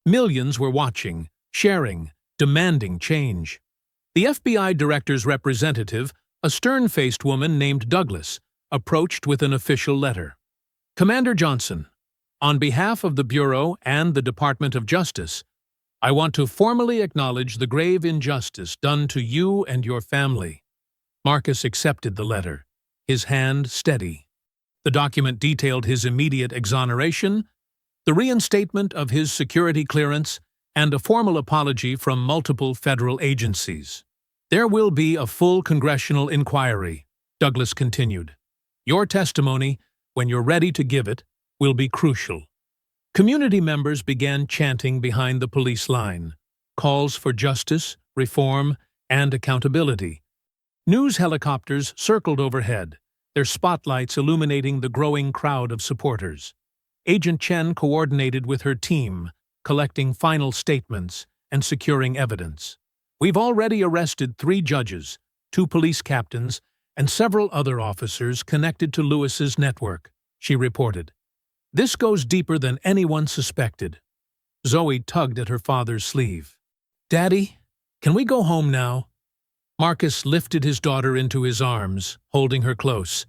Millions were watching, sharing, demanding change. The FBI director's representative, a stern-faced woman named Douglas, approached with an official letter. "Commander Johnson, on behalf of the Bureau and the Department of Justice, I want to formally acknowledge the grave injustice done to you and your family." Marcus accepted the letter, his hand steady. The document detailed his immediate exoneration, the reinstatement of his security clearance, and a formal apology from multiple federal agencies. "There will be a full congressional inquiry," Douglas continued. "Your testimony, when you're ready to give it, will be crucial." Community members began chanting behind the police line, calls for justice, reform, and accountability. News helicopters circled overhead, their spotlights illuminating the growing crowd of supporters. Agent Chen coordinated with her team, collecting final statements and securing evidence. "We've already arrested 3 judges, 2 police captains, and several other officers connected to Lewis's network," she reported. "This goes deeper than anyone suspected." Zoe tugged at her father's sleeve. "Daddy, can we go home now?" Marcus lifted his daughter into his arms, holding her close.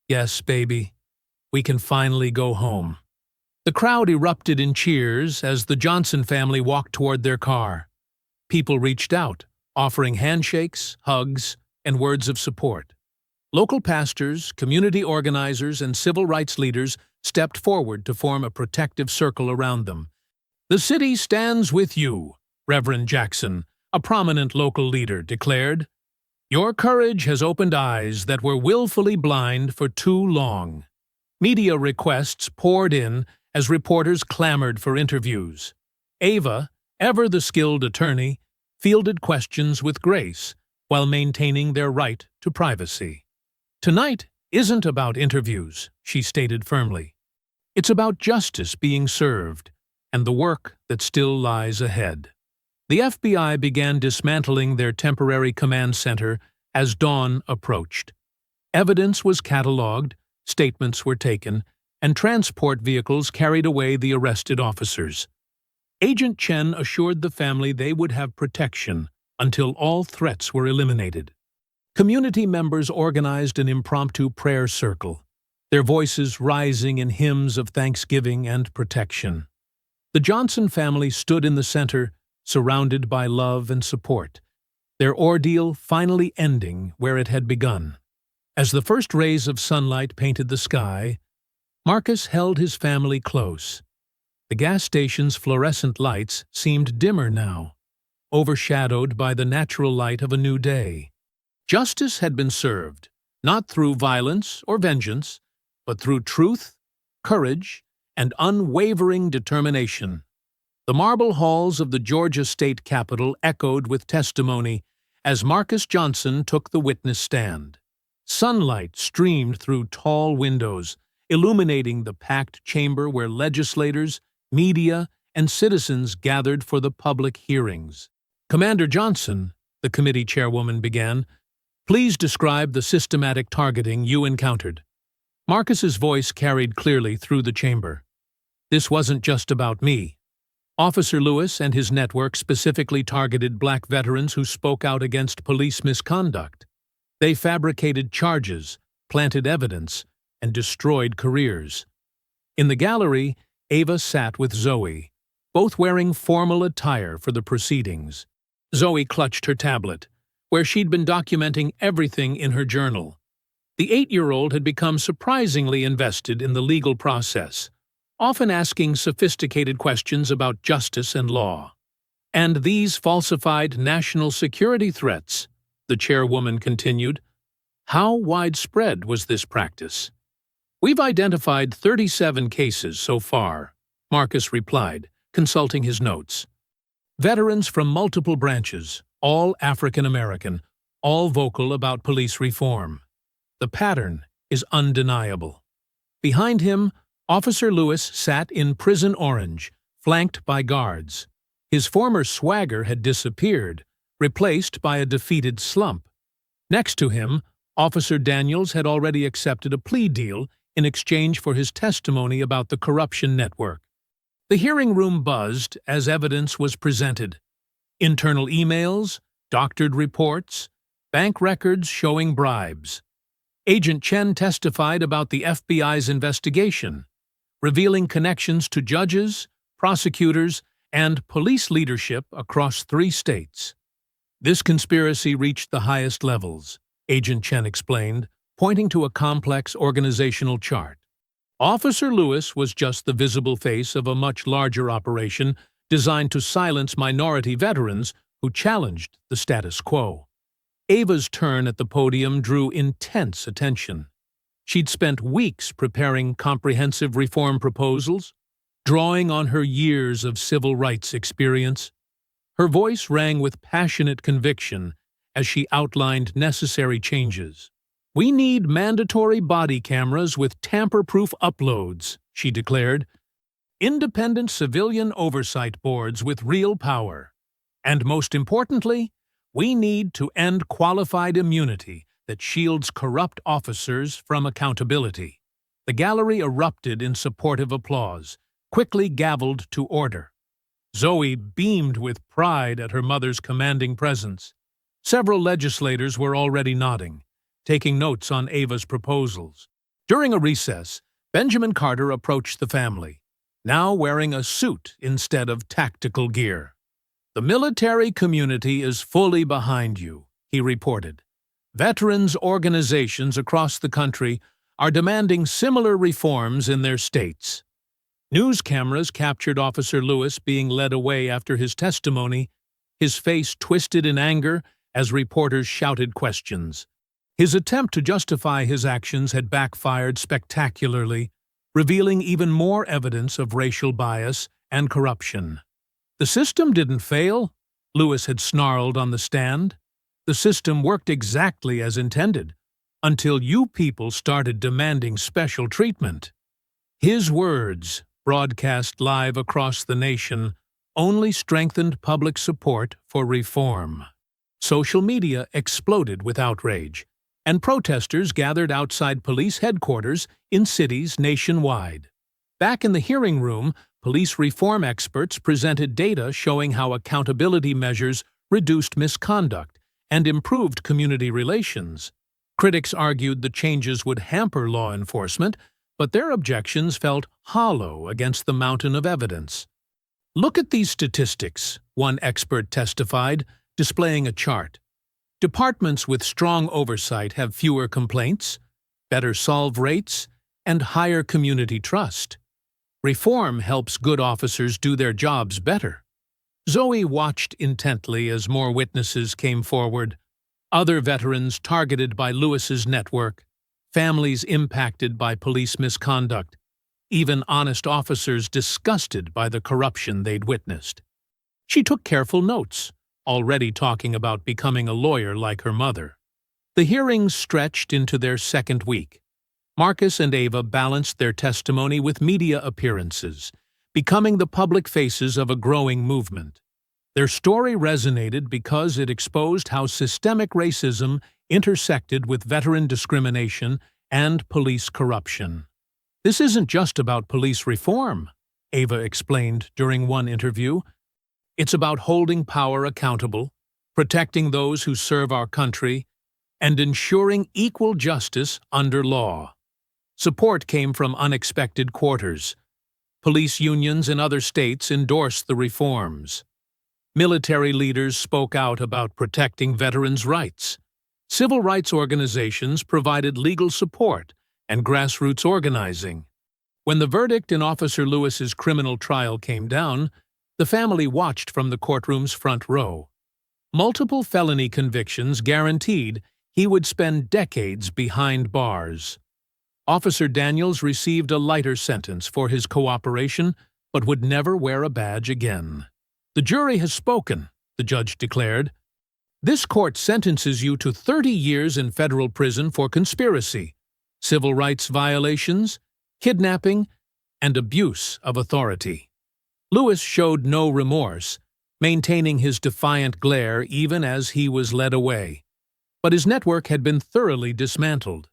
"Yes, baby, we can finally go home." The crowd erupted in cheers as the Johnson family walked toward their car. People reached out, offering handshakes, hugs, and words of support. Local pastors, community organizers, and civil rights leaders stepped forward to form a protective circle around them. "The city stands with you," Reverend Jackson, a prominent local leader, declared. "Your courage has opened eyes that were willfully blind for too long." Media requests poured in as reporters clamored for interviews. Ava, ever the skilled attorney, fielded questions with grace while maintaining their right to privacy. "Tonight isn't about interviews," she stated firmly. "It's about justice being served and the work that still lies ahead." The FBI began dismantling their temporary command center as dawn approached. Evidence was catalogued, statements were taken, and transport vehicles carried away the arrested officers. Agent Chen assured the family they would have protection until all threats were eliminated. Community members organized an impromptu prayer circle, their voices rising in hymns of thanksgiving and protection. The Johnson family stood in the center, surrounded by love and support, their ordeal finally ending where it had begun. As the first rays of sunlight painted the sky, Marcus held his family close. The gas station's fluorescent lights seemed dimmer now, overshadowed by the natural light of a new day. Justice had been served, not through violence or vengeance, but through truth, courage, and unwavering determination. The marble halls of the Georgia state capitol echoed with testimony as Marcus Johnson took the witness stand. Sunlight streamed through tall windows, illuminating the packed chamber where legislators, media, and citizens gathered for the public hearings. "Commander Johnson," the committee chairwoman began, "please describe the systematic targeting you encountered." Marcus's voice carried clearly through the chamber. "This wasn't just about me. Officer Lewis and his network specifically targeted black veterans who spoke out against police misconduct. They fabricated charges, planted evidence, and destroyed careers." In the gallery, Ava sat with Zoe, both wearing formal attire for the proceedings. Zoe clutched her tablet, where she'd been documenting everything in her journal. The 8-year-old had become surprisingly invested in the legal process, often asking sophisticated questions about justice and law. And these falsified national security threats, the chairwoman continued. How widespread was this practice? We've identified 37 cases so far, Marcus replied, consulting his notes. Veterans from multiple branches, all African American, all vocal about police reform. The pattern is undeniable. Behind him, Officer Lewis sat in prison orange, flanked by guards. His former swagger had disappeared, replaced by a defeated slump. Next to him, Officer Daniels had already accepted a plea deal in exchange for his testimony about the corruption network. The hearing room buzzed as evidence was presented. Internal emails, doctored reports, bank records showing bribes. Agent Chen testified about the FBI's investigation, revealing connections to judges, prosecutors, and police leadership across 3 states. This conspiracy reached the highest levels, Agent Chen explained, pointing to a complex organizational chart. Officer Lewis was just the visible face of a much larger operation designed to silence minority veterans who challenged the status quo. Ava's turn at the podium drew intense attention. She'd spent weeks preparing comprehensive reform proposals, drawing on her years of civil rights experience. Her voice rang with passionate conviction as she outlined necessary changes. We need mandatory body cameras with tamper-proof uploads, she declared. Independent civilian oversight boards with real power. And most importantly, we need to end qualified immunity that shields corrupt officers from accountability. The gallery erupted in supportive applause, quickly gavelled to order. Zoe beamed with pride at her mother's commanding presence. Several legislators were already nodding, taking notes on Ava's proposals. During a recess, Benjamin Carter approached the family, now wearing a suit instead of tactical gear. The military community is fully behind you, he reported. Veterans organizations across the country are demanding similar reforms in their states. News cameras captured Officer Lewis being led away after his testimony, his face twisted in anger as reporters shouted questions. His attempt to justify his actions had backfired spectacularly, revealing even more evidence of racial bias and corruption. The system didn't fail, Lewis had snarled on the stand. The system worked exactly as intended, until you people started demanding special treatment. His words, broadcast live across the nation, only strengthened public support for reform. Social media exploded with outrage, and protesters gathered outside police headquarters in cities nationwide. Back in the hearing room, police reform experts presented data showing how accountability measures reduced misconduct and improved community relations. Critics argued the changes would hamper law enforcement, but their objections felt hollow against the mountain of evidence. Look at these statistics, one expert testified, displaying a chart. Departments with strong oversight have fewer complaints, better solve rates, and higher community trust. Reform helps good officers do their jobs better. Zoe watched intently as more witnesses came forward. Other veterans targeted by Lewis's network, families impacted by police misconduct, even honest officers disgusted by the corruption they'd witnessed. She took careful notes, already talking about becoming a lawyer like her mother. The hearings stretched into their second week. Marcus and Ava balanced their testimony with media appearances, becoming the public faces of a growing movement. Their story resonated because it exposed how systemic racism intersected with veteran discrimination and police corruption. This isn't just about police reform, Ava explained during one interview. It's about holding power accountable, protecting those who serve our country, and ensuring equal justice under law. Support came from unexpected quarters. Police unions in other states endorsed the reforms. Military leaders spoke out about protecting veterans' rights. Civil rights organizations provided legal support and grassroots organizing. When the verdict in Officer Lewis's criminal trial came down, the family watched from the courtroom's front row. Multiple felony convictions guaranteed he would spend decades behind bars. Officer Daniels received a lighter sentence for his cooperation, but would never wear a badge again. "The jury has spoken," the judge declared. "This court sentences you to 30 years in federal prison for conspiracy, civil rights violations, kidnapping, and abuse of authority." Lewis showed no remorse, maintaining his defiant glare even as he was led away. But his network had been thoroughly dismantled.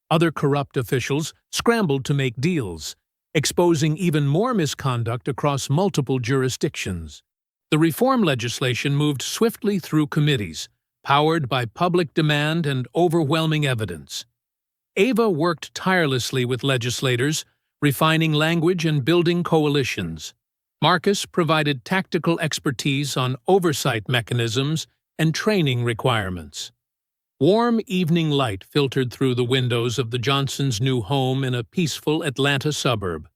Other corrupt officials scrambled to make deals, exposing even more misconduct across multiple jurisdictions. The reform legislation moved swiftly through committees, powered by public demand and overwhelming evidence. Ava worked tirelessly with legislators, refining language and building coalitions. Marcus provided tactical expertise on oversight mechanisms and training requirements. Warm evening light filtered through the windows of the Johnsons' new home in a peaceful Atlanta suburb.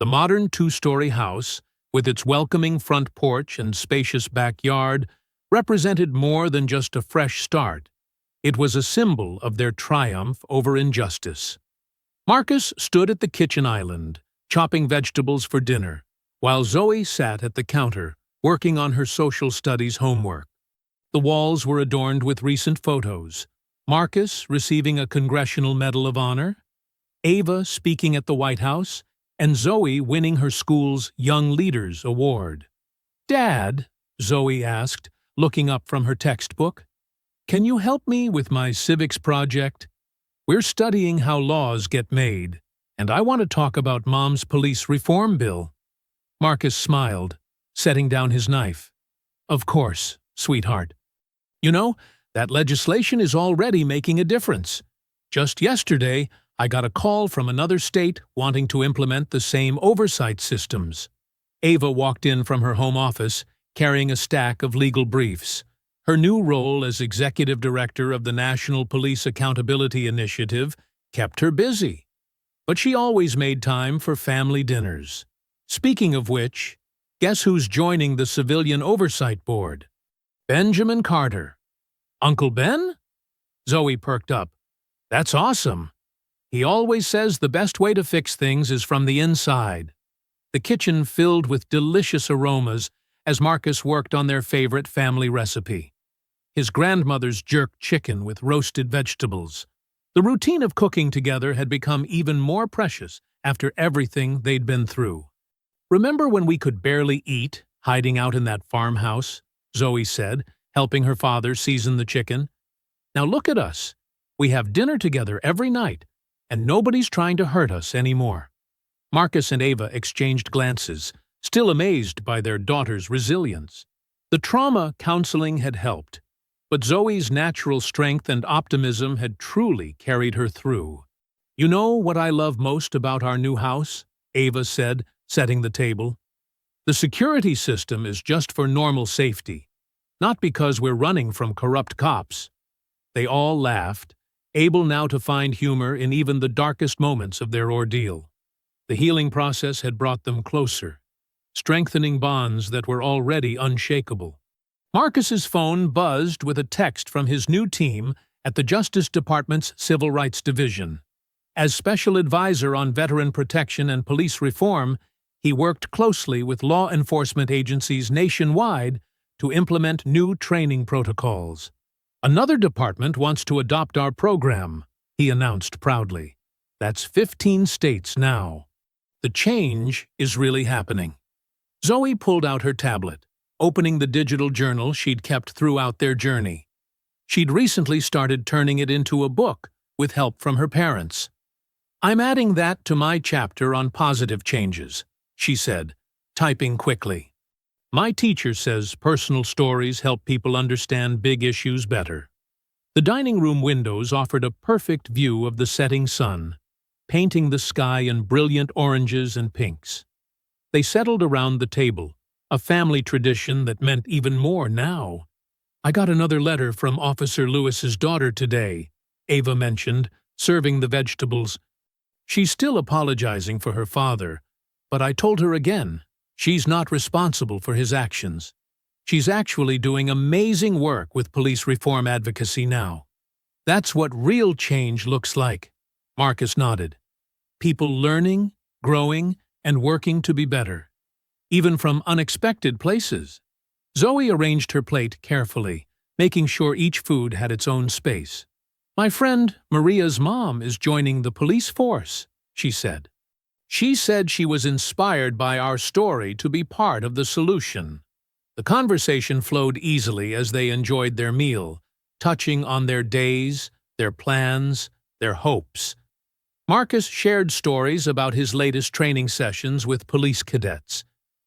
The modern two-story house, with its welcoming front porch and spacious backyard, represented more than just a fresh start. It was a symbol of their triumph over injustice. Marcus stood at the kitchen island, chopping vegetables for dinner, while Zoe sat at the counter, working on her social studies homework. The walls were adorned with recent photos: Marcus receiving a Congressional Medal of Honor, Ava speaking at the White House, and Zoe winning her school's Young Leaders Award. "Dad," Zoe asked, looking up from her textbook, "can you help me with my civics project? We're studying how laws get made, and I want to talk about Mom's police reform bill." Marcus smiled, setting down his knife. "Of course, sweetheart. You know, that legislation is already making a difference. Just yesterday, I got a call from another state wanting to implement the same oversight systems." Ava walked in from her home office, carrying a stack of legal briefs. Her new role as executive director of the National Police Accountability Initiative kept her busy. But she always made time for family dinners. Speaking of which, guess who's joining the Civilian Oversight Board? Benjamin Carter. "Uncle Ben?" Zoe perked up. "That's awesome. He always says the best way to fix things is from the inside." The kitchen filled with delicious aromas as Marcus worked on their favorite family recipe: his grandmother's jerk chicken with roasted vegetables. The routine of cooking together had become even more precious after everything they'd been through. "Remember when we could barely eat, hiding out in that farmhouse?" Zoe said, helping her father season the chicken. "Now look at us. We have dinner together every night, and nobody's trying to hurt us anymore." Marcus and Ava exchanged glances, still amazed by their daughter's resilience. The trauma counseling had helped, but Zoe's natural strength and optimism had truly carried her through. "You know what I love most about our new house?" Ava said, setting the table. "The security system is just for normal safety, not because we're running from corrupt cops." They all laughed, able now to find humor in even the darkest moments of their ordeal. The healing process had brought them closer, strengthening bonds that were already unshakable. Marcus's phone buzzed with a text from his new team at the Justice Department's Civil Rights Division. As Special Advisor on Veteran Protection and Police Reform, he worked closely with law enforcement agencies nationwide to implement new training protocols. "Another department wants to adopt our program," he announced proudly. "That's 15 states now. The change is really happening." Zoe pulled out her tablet, opening the digital journal she'd kept throughout their journey. She'd recently started turning it into a book with help from her parents. "I'm adding that to my chapter on positive changes," she said, typing quickly. "My teacher says personal stories help people understand big issues better." The dining room windows offered a perfect view of the setting sun, painting the sky in brilliant oranges and pinks. They settled around the table, a family tradition that meant even more now. "I got another letter from Officer Lewis's daughter today," Ava mentioned, serving the vegetables. "She's still apologizing for her father, but I told her again, she's not responsible for his actions. She's actually doing amazing work with police reform advocacy now. That's what real change looks like." Marcus nodded. "People learning, growing, and working to be better, even from unexpected places." Zoe arranged her plate carefully, making sure each food had its own space. "My friend Maria's mom is joining the police force," she said. "She said she was inspired by our story to be part of the solution." The conversation flowed easily as they enjoyed their meal, touching on their days, their plans, their hopes. Marcus shared stories about his latest training sessions with police cadets,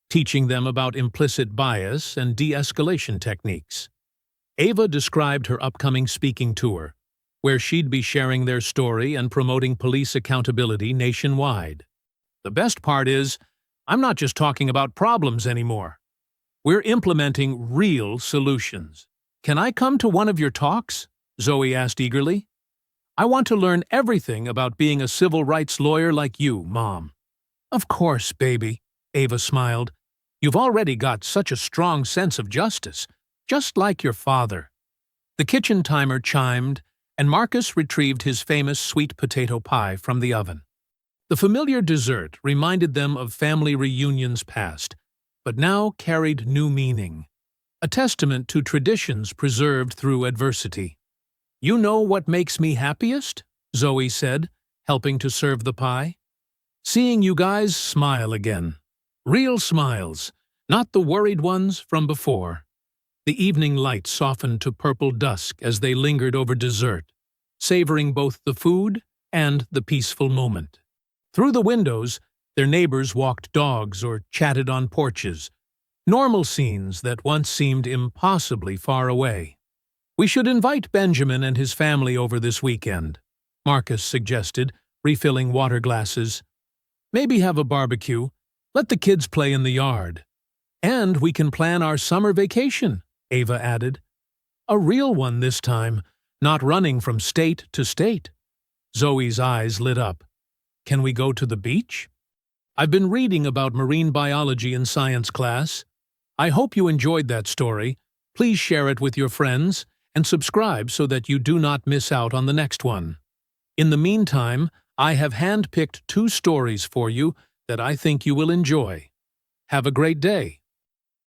teaching them about implicit bias and de-escalation techniques. Ava described her upcoming speaking tour, where she'd be sharing their story and promoting police accountability nationwide. "The best part is, I'm not just talking about problems anymore. We're implementing real solutions. Can I come to one of your talks?" Zoe asked eagerly. "I want to learn everything about being a civil rights lawyer like you, Mom." "Of course, baby," Ava smiled. "You've already got such a strong sense of justice, just like your father." The kitchen timer chimed, and Marcus retrieved his famous sweet potato pie from the oven. The familiar dessert reminded them of family reunions past, but now carried new meaning, a testament to traditions preserved through adversity. "You know what makes me happiest?" Zoe said, helping to serve the pie. "Seeing you guys smile again. Real smiles, not the worried ones from before." The evening light softened to purple dusk as they lingered over dessert, savoring both the food and the peaceful moment. Through the windows, their neighbors walked dogs or chatted on porches, normal scenes that once seemed impossibly far away. "We should invite Benjamin and his family over this weekend," Marcus suggested, refilling water glasses. "Maybe have a barbecue. Let the kids play in the yard. And we can plan our summer vacation," Ava added. "A real one this time, not running from state to state." Zoe's eyes lit up. "Can we go to the beach?" "I've been reading about marine biology in science class. I hope you enjoyed that story. Please share it with your friends and subscribe so that you do not miss out on the next one. In the meantime, I have handpicked 2 stories for you that I think you will enjoy. Have a great day.